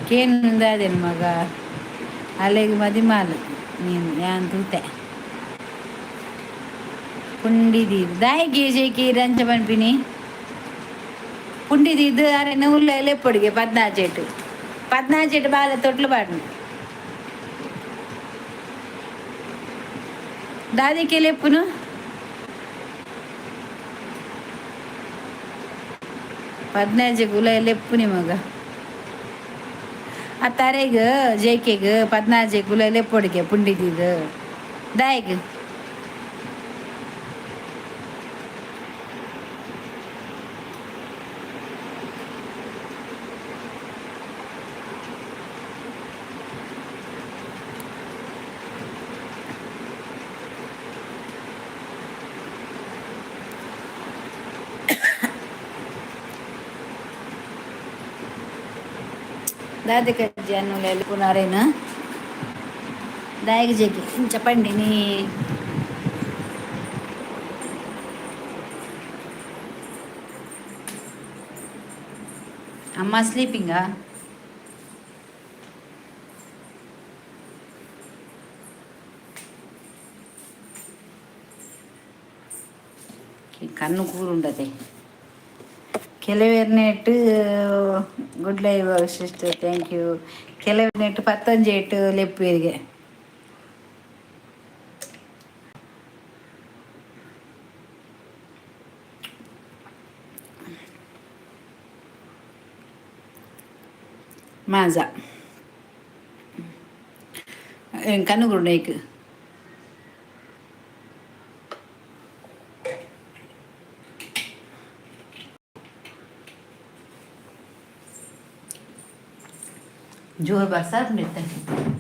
ಕೇನುಂದಾದೇನು ಮಗ ಅಲ್ಲಿಗೆ ಮದಿಮಾಲು ನೀನು ಯಾನ್ ತೂತೆ ಪುಂಡಿದಿ ದಾಯಿಗೆ ಜೇಕಿ ರಂಚ ಪನ್ಪಿನಿ ಪುಂಡಿದಿ ಇದು ಅರೆ ನೂಲ್ಲ ಲೆಪ್ಪೊಡಿಗೆ 14 ಬಾಲ ತೊಟ್ಲು ಪಾಡ್ನು ದಾದಿಕೆ ಲೆಪ್ಪುನು 14 ಗುಲ ಲೆಪ್ಪುನಿ ಮಗ ಆ ತರೆಗೆ ಜೇಕೆಗೆ 14 ಗುಲ ಲೆಪ್ಪೊಡಿಗೆ ಪುಂಡಿದಿದು ದಾಯಿಗೆ दादी कज्जी अन्नुले पुनारेना दायक जेकी చెప్పండి నీ ಅಮ್ಮ ಸ್ಲೀಪಿಂಗಾ? ಕಣ್ಣು ಕೂರುಂಡತೆ ಕೆಲವೇರ್ನೇಟ್ good live sister thank you. ಕೆಲವೇರ್ನೇಟ್ 18 ಲೆಪ್ಪೇರಿಗೆ ಮಾಜ ಕಣ್ಣುಗುರುಡೇಕ್ जोर बरसात मिलता है.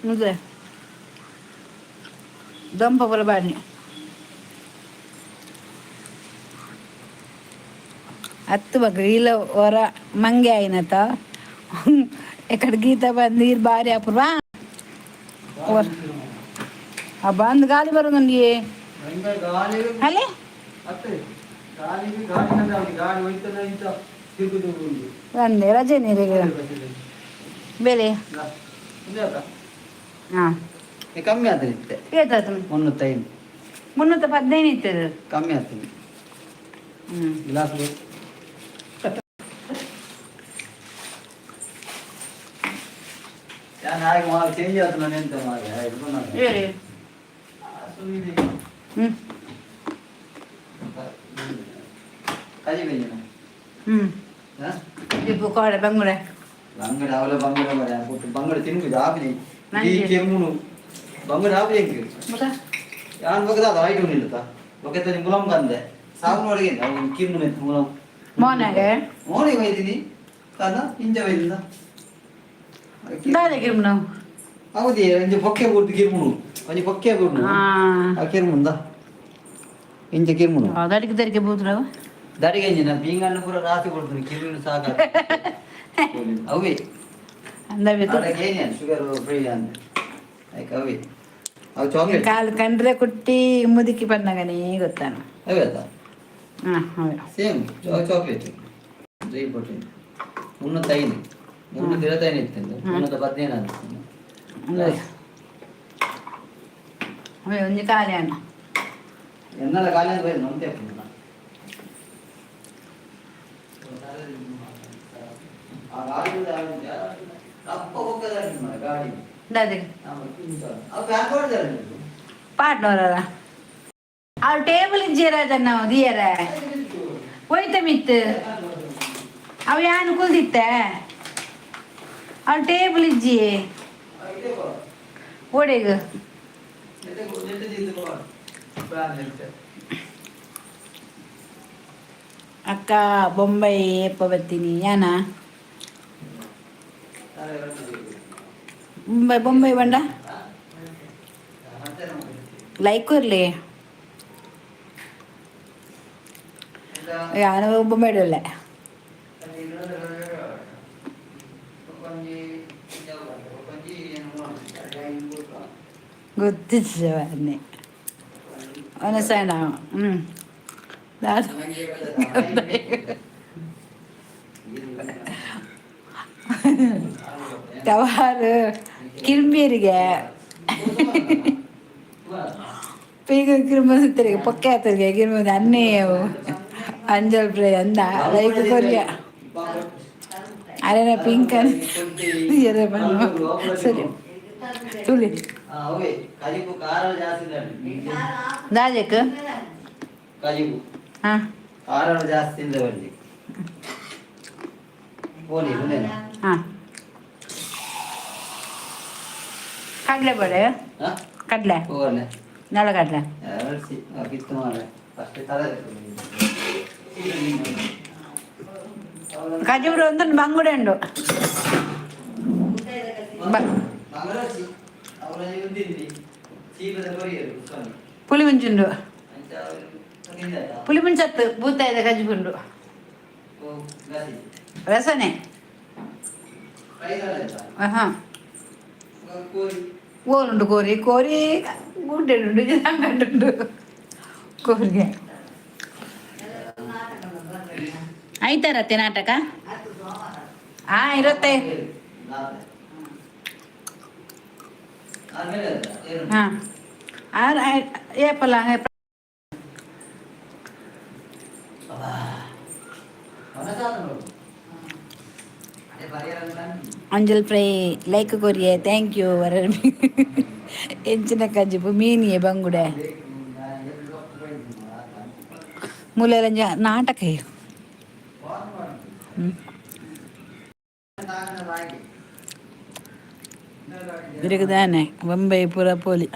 मुझे दम पकड़ बानी ಹತ್ತು ಬಗ್ಗ ಇಲ್ಲ ಹೊರ ಮಂಗೆ ಆಯ್ನತ ಎಕಡೆ ಗೀತ ಬಂದು ನೀರು ಬಾರಿ ಅಪೂರ್ವ ಬಂದು ಗಾಳಿ ಬರೋದೊಂದಿಗೆ ಅಲ್ಲೇ ಒಂದೇ ರಜೆ ನೀರಿಗೆ ಬೆಲೆ ಹಾಂ ಕಮ್ಮಿ ಆದ್ರೆ ಏತಾಯ್ತು 315 ಇರ್ತದೆ ಕಮ್ಮಿ ಆಗ್ತದೆ. ಗ್ಲಾಸ್ ಹಾಗೆ ಚೇಂಜ್ ಆಯ್ತು. ನಾನು ಎಂತ ಮಾಡಿ ಬಂಗುಡೆ ಬಂಗಡ ಅವಲ ಬಂಗಡ ಬಂಗಡ ತಿನ್ನುದು ಆಪಿ ಕೆಮ್ಮುನು ಬಂಗಡ ಆಪಿ ಹೆಂಗೆ ಯಾನ್ ಬಗ್ಗದ ಅದು ಐಟು ನಿಲ್ಲುತ್ತಾ ಬಗ್ಗದ ಮುಲಂ ಬಂದೆ ಸಾಬು ನೋಡಿಗೆ ಅವ್ನು ಕಿಮ್ಮು ನೆತ್ತು ಮುಲಂ ಮೋನಾಗೆ ಮೋನಿಗೆ ಒಯ್ದೀನಿ ಕಾದ ಇಂಜ ಒಯ್ದಿಲ್ಲ ದಾದೆ ಕಿರ್ಮು ನಾವು ಹೌದಿ ಒಂಜಿ ಪೊಕ್ಕೆ ಬುಡ್ದು ಕಿರ್ಮುನು ಒಂಜಿ ಪೊಕ್ಕೆ ಬುಡ್ನು ಆ ಕಿರ್ಮುಂದ ಇಂಜ ಕಿರ್ಮುನು ದಡಿಗೆ ದಡಿಗೆ ಬೂದ್ರವ ದಡಿಗೆ ಇಂಜಿನ ಬೀಂಗಣ್ಣು ಪೂರ ರಾಸಿ ಕೊಡ್ತೀನಿ ಕಿರ್ಮಿನು ಸಾಕ ಅವೇ ಅಂದವೆ ಏನೇನು ಶುಗರ್ ಫ್ರೀ ಅಂತ ಆಯ್ಕೆ ಅವೇ ಅವು ಚಾಕ್ಲೇಟ್ ಕಾಲು ಕಂಡ್ರೆ ಕುಟ್ಟಿ ಮುದುಕಿ ಬಂದಾಗನೇ ಗೊತ್ತಾನು ಅವೇ ಆಯ್ತಾ ಹಾಂ ಅವೇ ಸೇಮ್ ಚಾಕ್ಲೇಟ್ ಡ್ರೈ ಪ್ರೋಟೀನ್ 305 325 ಇತ್ತು 315 ಅವೇ ಒಂಜಿ ಖಾಲಿ ಅಣ್ಣ ಎನ್ನೆಲ್ಲ ಖಾಲಿ ಅಂತ ಬರೀ ನಮ್ದೇ ಪಾಟ್ನವರ ಅವ್ರು ಟೇಬಲ್ ಇಜ್ಜಿರಾಜ ನಾವು ದಿಯರ ಹೋಯ್ತ ಮಿತ್ತು ಅವು ಯಾನು ಕುಲ್ದಿತ್ತ ಅವ್ರು ಟೇಬಲ್ ಇಜ್ಜಿ ಓಡೆಗ ಅಕ್ಕ ಬೊಂಬೈ ಎಪ್ಪ ಬರ್ತೀನಿ ಯಾನ ಬೊಂಬೈ ಬಂಡ ಲೈಕ್ ಇರಲಿ ಯಾನು ಬೊಂಬೈ ಇಡಲ್ಲ ಗೊತ್ತಿಲ್ಲ ಅನ್ನೆ ಅನಸಣ ಟವಾರು ಕಿರ್ಮೀರಿಗೆ ಪೀಗ ಕಿರ್ಮತಿರಿಗೆ ಪೊಕ್ಕೆ ಆತರಿಗೆ ಕಿರ್ಮದ ಅನ್ನೇ ಅಂಜಲ್ ಫ್ರೈ ಅಂದ ಲೈಕ್ ಕೊರಿಯ ಅರೇನ ಪಿಂಕ್ ಸರಿ ತುಳಿ ದಾಜಕ್ ಹಾಂ ಜಾಸ್ತಿ ಹಾಂ ಕಡಲೆ ಬೇಳೆ ಕಡಲೆ ನೆಲ ಕಡಲೆ ಕಜಿಬುಡು ಅಂತ ಬಂಗುಡೆ ಉಂಡು ಪುಳಿ ಮುಂಚುಂಡು ಪುಳಿ ಮುಂಚತ್ತು ಬೂತ ಇದೆ ಕಜ್ಜಿಪುಂಡು ರಸನೆ ಹಾಂ ಓನುಂಡು ಕೋರಿ ಕೋರಿ ಗುಡ್ಡೆಡುಂಡು ಅಂಗಡುಂಡು ಕೋರಿಗೆ ಆಯ್ತಾರತ್ತೆ ನಾಟಕ ಹಾಂ ಇರುತ್ತೆ ಹಾಂ ಏಪಲ್ಲ ಅಂಜಲ್ ಫ್ರೈ ಲೈಕ್ ಕೊರಿಯೆ ಥ್ಯಾಂಕ್ ಯು ವರ ಎಂಚಿನ ಕಜ್ಜಿಪು ಮೀನಿಯೆ ಬಂಗುಡೆ ಮೂಲೆರಂಜ ನಾಟಕ ಇರುಗುದಾನೆ ಬೊಂಬೈ ಪೂರ ಪೋಲಿ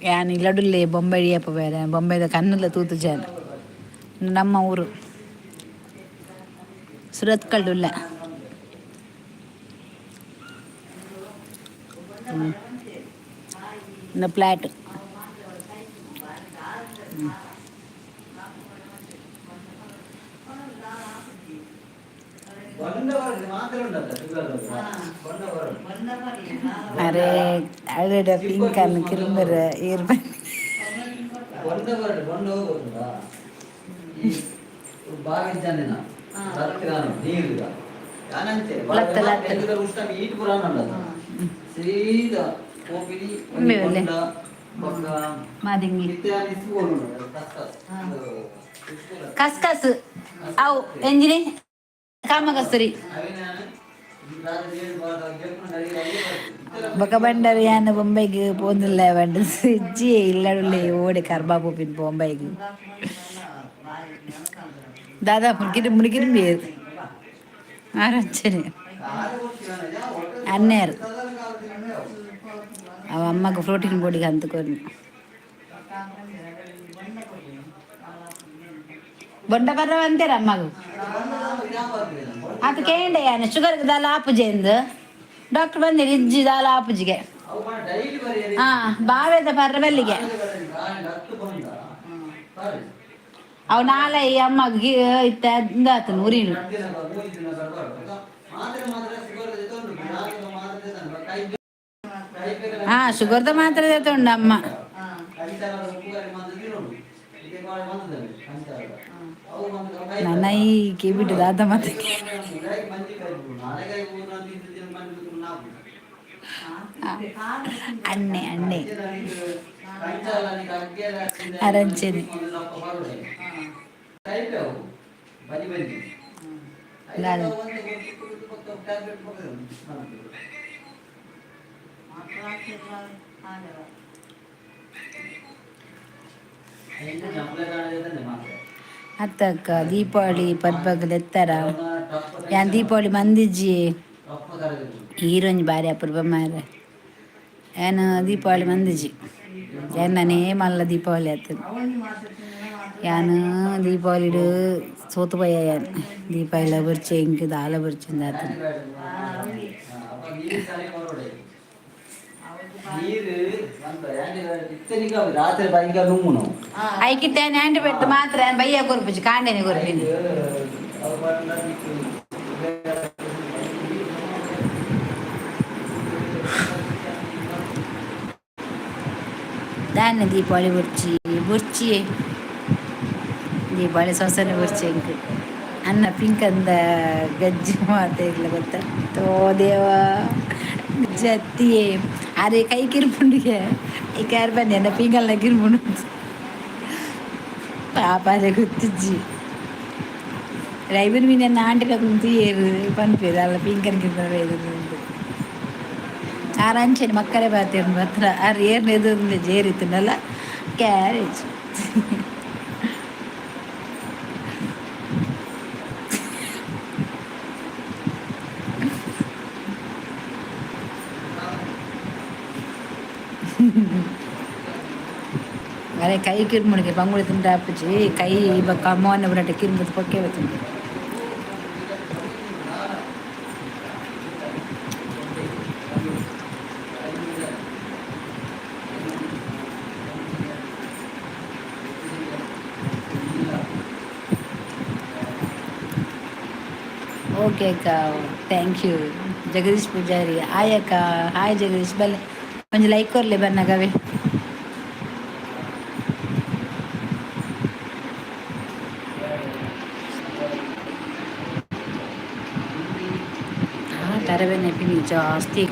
ಯಾನ್ ಇಲ್ಲಡುಲ್ಲೆ ಬೊಂಬೈ ಅಪ್ಪ ಬೇರೆ ಬೊಂಬೈದ ಕಣ್ಣುಲ್ಲ ತೂತು ಜಾನ ನಮ್ಮ ಊರು ಸುರತ್ ಕಳ್ಳುಲ್ಲ ಫ್ಲಾಟ್ ಅರೆ ಅಳಡ ಪಿಂಕ್ ಅನ್ನು ಕಿರುಂಬರ ಏರ್ ಮಾದಿಂಗಿ ಕಸ್ಕಸ್ ಅವು ಎಂಜಿನಿ ಕಾಮ ಕಸ್ತೂರಿ ಬೊಕ ಬಂಡರು ಯಾನು ಬೊಂಬೈಗೆ ಪೋಂದಿಲ್ಲ ಬಂಡು ಸಿಜ್ಜಿ ಇಲ್ಲಡುಲ್ಲೆ ಓಡಿ ಕರ್ಬಾಬ್ ಪೋಪಿನ್ ಬೊಂಬೈಗೆ ದಾದಾಪುರ ಕಿರುಮುಡಿ ಕಿರುಂಬಿಯರು ಆರಂಚನೆ ಅನ್ನೇರು ಅವ ಅಮ್ಮಗೆ ಪ್ರೋಟೀನ್ ಬೋಡಿಗೆ ಅಂತಕೊರಿ ಬೊಂಡ ಬರ್ರವ ಅಂತೀರ ಅಮ್ಮಗೂ ಅದು ಕೇಂಡೆ ಯಾನೆ ಶುಗರ್ಗೆ ದಾಲ ಆಪುಜೆಂದು ಡಾಕ್ಟರ್ ಬಂದಿರಿ ಇಜ್ಜಿ ದಾಲ ಆಪುಜಿಗೆ ಹಾಂ ಬಾವೇದ ಬರ್ರ ಬೆಲ್ಲಿಗೆ ಅವು ನಾಳೆ ಈ ಅಮ್ಮಗೆ ಇತ್ತ ಇಂದಾತು ಉರಿನು ಹಾಂ ಶುಗರ್ದ ಮಾತ್ರ ತೊಂಡು ಅಮ್ಮ ನನ್ನ ಈ ಕಿಬಿಟ್ಟು ದಾದ ಮತ್ತೆ ಅಣ್ಣೆ ಅಣ್ಣೆ ಅರಂಚನೆ ಅತ್ತಕ್ಕ ದೀಪಾವಳಿ ಪದ್ಬಗಲ್ ಎತ್ತರ ಯಾನ್ ದೀಪಾವಳಿ ಮಂದಿಜ್ಜಿ ಈರೊಂಜಿ ಬಾರಿ ಅಪೂರ್ವ ಮಾರೆ ಏನು ದೀಪಾವಳಿ ಮಂದಿಜಿ ಎನ್ನನೇ ಮಲ್ಲ ದೀಪಾವಳಿ ಆತದ ಯಾನು ದೀಪಾವಳಿಡು ಸೋತು ಪೋಯ ಯಾನ್ ದೀಪಾವಳಿ ಬರ್ಚೆ ಇಂಕ್ ದಾಲ ಬರ್ಚಿಂದ ಆತನ ಐಕಿಟ್ಟೆ ಹ್ಯಾಂಡ್ ಬೆಟ್ಟು ಮಾತ್ರ ಬಯ್ಯ ಕೊರ್ಪುಜಿ ಕಾಂಡೆನೆ ಕೊರ್ಪಿನಿ ದಾನೆ ದೀಪಾವಳಿ ಬುರ್ಚಿ ಬುರ್ಚಿ ದೀಪಾವಳಿ ಸೊಸನೆ ಬುರ್ಚಿ ಇಂಕ್ ಅನ್ನ ಪಿಂಕ್ ಅಂದ ಗಜ್ಜಿ ಮಾತೆ ಇಲ್ಲ ಗೊತ್ತಾ ತೋ ದೇವ ಜತ್ತಿಯೇ ಅರೆ ಕೈ ಕಿರ್ಪುಂಡಿಗೆ ಈ ಕ್ಯಾರ್ ಬನ್ನಿ ಅನ್ನ ಪಿಂಗಲ್ನ ಕಿರ್ಪುಂಡು ಪಾಪ ಅದೇ ಗೊತ್ತಿಜ್ಜಿ ರೈಬರ್ ಮೀನ ಆಂಟಿಲ ಕುಂತು ಏರು ಪನ್ಪೇರು ಅಲ್ಲ ಪಿಂಕನ್ ಕಿರ್ಪುಂಡು ಇದು ಆರಂಚನೆ ಮಕ್ಕಳೇ ಬಾತೇನು ಹತ್ರ ಆರು ಏರ್ನ ಎದುರು ಜೇರಿತ್ತನಲ್ಲ ಕ್ಯಾರೇಜ್ ಅರೆ ಕೈ ಕಿರ್ಮುಡಿಗೆ ಬಂಗುಳಿ ತಿಂದು ಹಾಪಿಸಿ ಕೈ ಇವಾಗ ಅಮ್ಮವನ್ನ ಬಿಡಟ್ಟೆ ಕಿರ್ಮುದು ಪೊಕ್ಕೆ ಬರ್ತದೆ ಓಕೆ ಅಕ್ಕ thank you Jagadish Pujari hi ಅಕ್ಕ ಹಾಯ್ ಜಗದೀಶ್ ಬಲ್ಲೆ ಒಂದು ಲೈಕ್ ಕೊರ್ಲೆ ಬನ್ನಗವೆ ಹಾಂ ತರಬೇನೆ ಪಿನಿ ಜಾಸ್ತಿ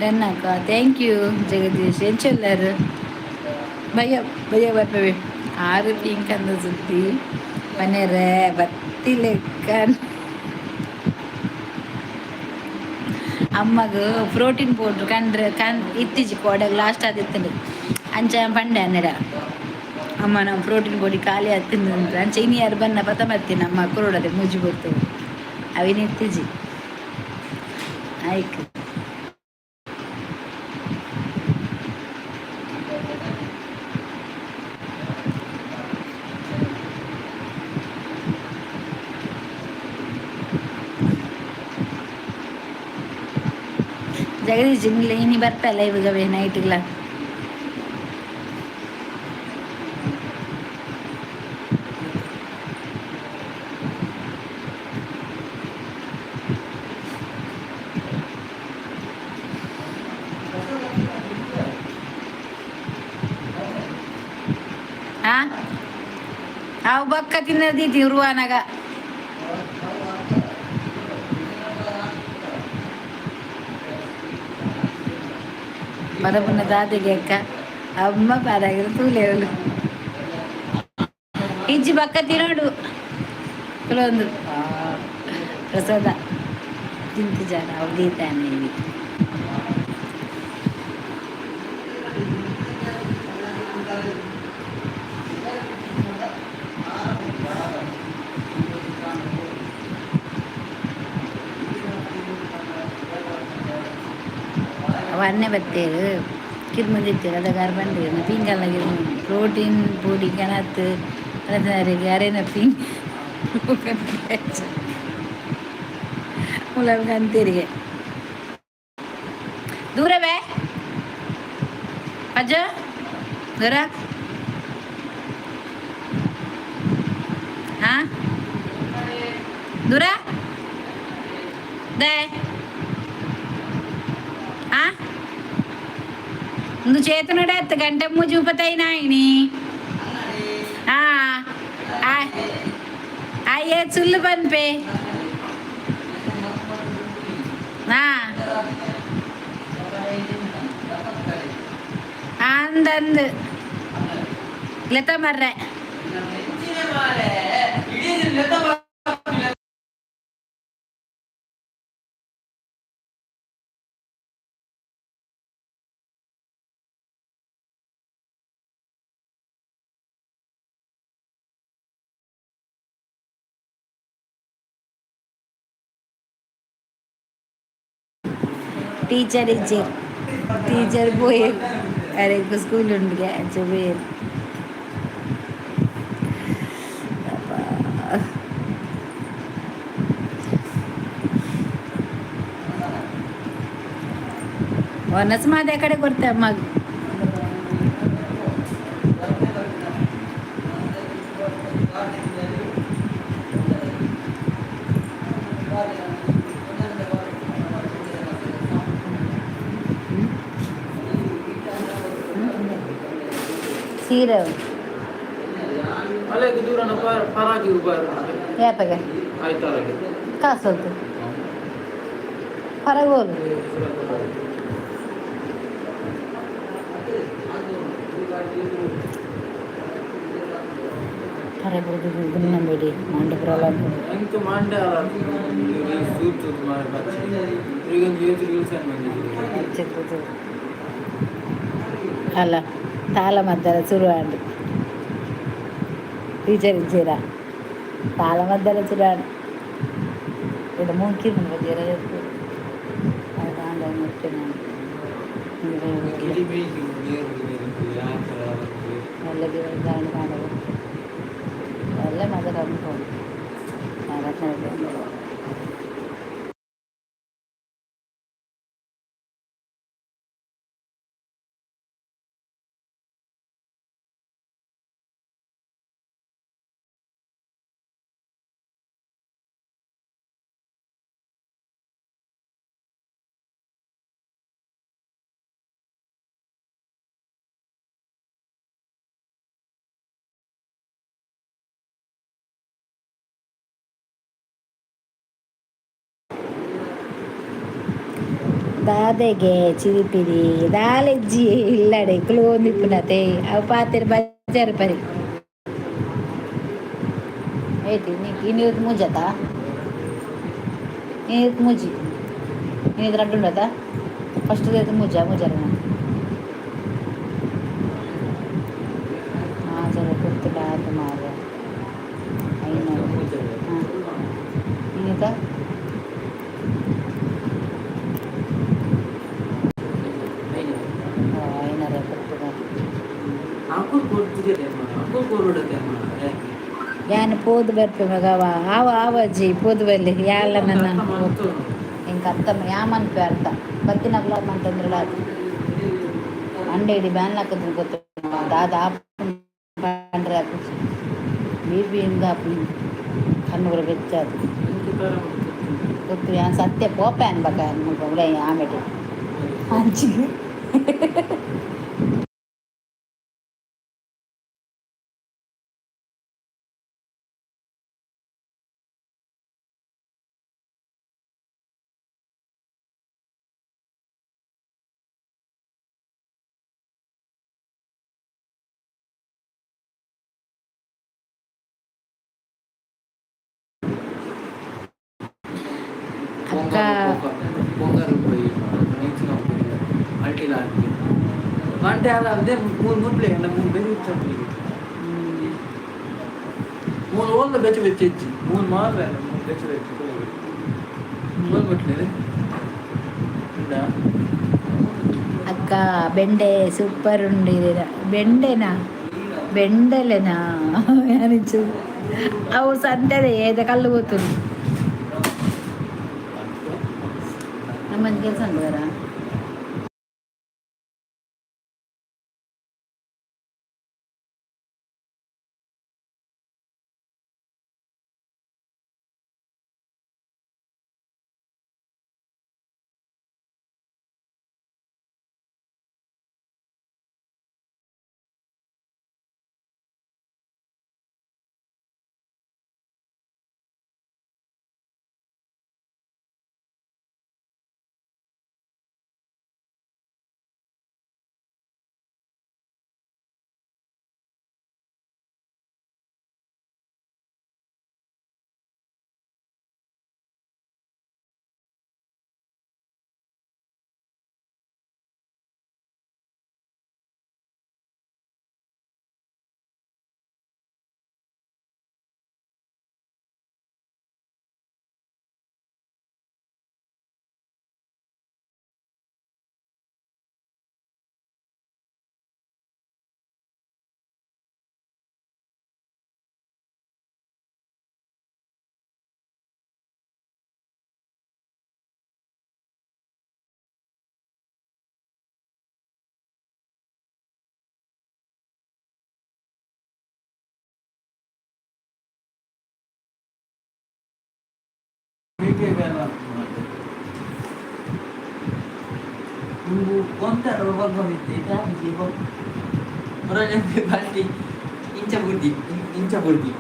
ಡನ್ ಅಕ್ಕ ಥ್ಯಾಂಕ್ ಯು ಜಗದೀಶ್ ಎಂಚೆಲ್ಲರು ಭಯ್ಯ ಭಯ್ಯ ಬರ್ತವೆ ಆರು ಪಿಂಕ್ ಅಂದ ಸುದ್ದಿ ಮನೆಯರೇ ಬತ್ತಿ ಲೆಕ್ಕ ಅಮ್ಮಗ ಪ್ರೋಟೀನ್ ಪೌಡ್ರ್ ಕಂಡ್ರೆ ಇತ್ತೀಚೆ ಕೋಡಾಗ ಲಾಸ್ಟ್ ಆದಿತ್ತಂಡು ಅಂಚ ಪಂಡೆ ಅನ್ನೆರ ಅಮ್ಮ ನಾವು ಪ್ರೋಟೀನ್ ಪೊಡಿ ಖಾಲಿ ಆಗ್ತಿಂದು ಅಂಚ ಇನಿಯಾರು ಬನ್ನ ಪತ ಬರ್ತೀನಿ ಅಮ್ಮ ಕೊರೋಡದೆ ಮುಜಿ ಬರ್ತು ಅವಿನ ಇತ್ತೀಚಿ ಆಯ್ತು ಜಗದೀಶ್ ಇನಿ ಬರ್ತಲ್ಲ ಇವಾಗವೇ ನೈಟ್ಗಳ ಹಾಂ ಅವು ಬಕ್ಕ ತಿನ್ನದೀತಿ ಉರುವಾನಾಗ ಮರಬನ್ನ ದಾದಿಗೆ ಅಕ್ಕ ಅಮ್ಮ ಪಾರಾಗಿರು ತೂಲೇವಲು ಇಜ್ಜಿ ಬಕ್ಕ ತಿನ್ನೋಡು ಕೆಲವೊಂದು ಪ್ರಸಾದ ತಿಂತು ಜಾರ ಅವ್ರದೇ ತಾನೆ ಅವನ್ನೇ ಬರ್ತೇವೆ ಕಿರ್ಮಂದಿರ್ತೇವೆ ಅದಗಾರ ಬಂದ್ರೆ ಮತ್ತೆ ಹಿಂಗಲ್ಲ ಪ್ರೋಟೀನ್ ಪುಡಿ ಕನತ್ತು ಅದರಿಗೆ ಅರೇನ ಪಿಂಕ್ ಮುಲಗಂತೀರಿಗೆ ದೂರವೇ ಅಜ್ಜ ದೂರ ಹಾಂ ದೂರ ದೇ ಹಾಂ ಒಂದು చేతునుడే 10 గంట చూపుతాయినా ఇని అయ్యే చుల్లు పనిపే ಅಂದಂದು ಲತಾ ಮರ್ರೆ टीचर इज्जर टीचर बोये अरे स्कूल उंड गया चुबेर वनस मादे कड़े करते मग सीरे ಅಲೆ ದೂರನ ಪರಾಗಿ ಉಬಾರ ಯಾಪಗೆ ಆಯ್ತಾರಗೆ ಕಾಸಲ್ತು ಪರಗೋಲು ಪರಗೋದು ಗುನ್ನಬೇಡಿ ಮಂಡೆ ಪ್ರಾಬ್ಲಮ್ ಎಂತ ಮಂಡೆ ಅಲ್ಲ ಸೂಟ್ ಮಾಡಿ ಬಚ್ಚಿ ಈಗ ಜೀವಿತ ರಿಲ್ಸನ್ ಬಂದಿದೆ ಅಲ್ಲ ತಾಳ ಮದ್ದಲ ಸುರುವಾಂಡು ಟೀಚರ್ ಇಜ್ಜೀರ ತಾಳ ಮದ್ದಲ ಸುರುವಾಂಡು ಇದು ಮುಂಕಿನ ಬದಿಯರ ಎಲ್ಲ ಕಾಣಬಹುದು ಎಲ್ಲ ಮದ ಕಮ್ಮಿ ದಾದೆಗೆ ಚಿರಿಪಿರಿ ದಾಲೆಜ್ಜಿ ಇಲ್ಲಡೆ ಕ್ಲೋಂದಿಪ್ಪುನತೆ ಅವು ಪಾತೆರ್ ಬಜಾರ್ ಪರಿ ಏತಿ ಇನ್ನಿದ್ ಮುಜತ ಇನ್ನಿದ್ ಮುಜಿ ಇನ್ನಿದ್ ರಡ್ಡು ఉండదా ఫస్ట్ అయితే ముజరన జర గుర్తుడా మార అయినా ఇంకా అయినా రేపట్టుగా ಯಾನು ಪೋದು ಬರ್ಪೆ ಮಗವ ಆವಜ್ಜಿ ಪೋದು ಬಲ್ಲಿ ಯಾಲ ನನ್ನ ఇంక అత్తమ్మ యామనిపే అర్థ బతినగ్లా మంతంద్రలా ಅಂಡೇಡಿ ಬ್ಯಾನ್ ಹಾಕಿದ್ರು ಗೊತ್ತು ದಾದ ಬಂಡ್ರೆ ಹಾಕಿ ಬೀಬಿಯಿಂದ ಕಣ್ಣುಗಳು ಬೆಚ್ಚದು ಗೊತ್ತು ಯಾನ್ ಸತ್ಯ ಪೋಪೆ ಅನ್ಬೇಕ ಅವಳೇ ಆಮೇಲೆ ಹಂಚಿಗೆ అక్క అంటే అలా అదే మూడు ముట్లు మూడు బెదిరించండి మూడు రోజులు బెచ్చి పెట్టించి మూడు మార్లు మూడు బెచ్చి పెట్టి మూడు ముట్లేదు అక్క బెండే సూపర్ ఉండి బెండేనా బెండలేనా అని చూ అవు సంతేదే ఏదో కళ్ళు పోతుంది మంచిగా తెలుసు కదా Nunggu konten orang itu kan, orang yang berarti inca budi.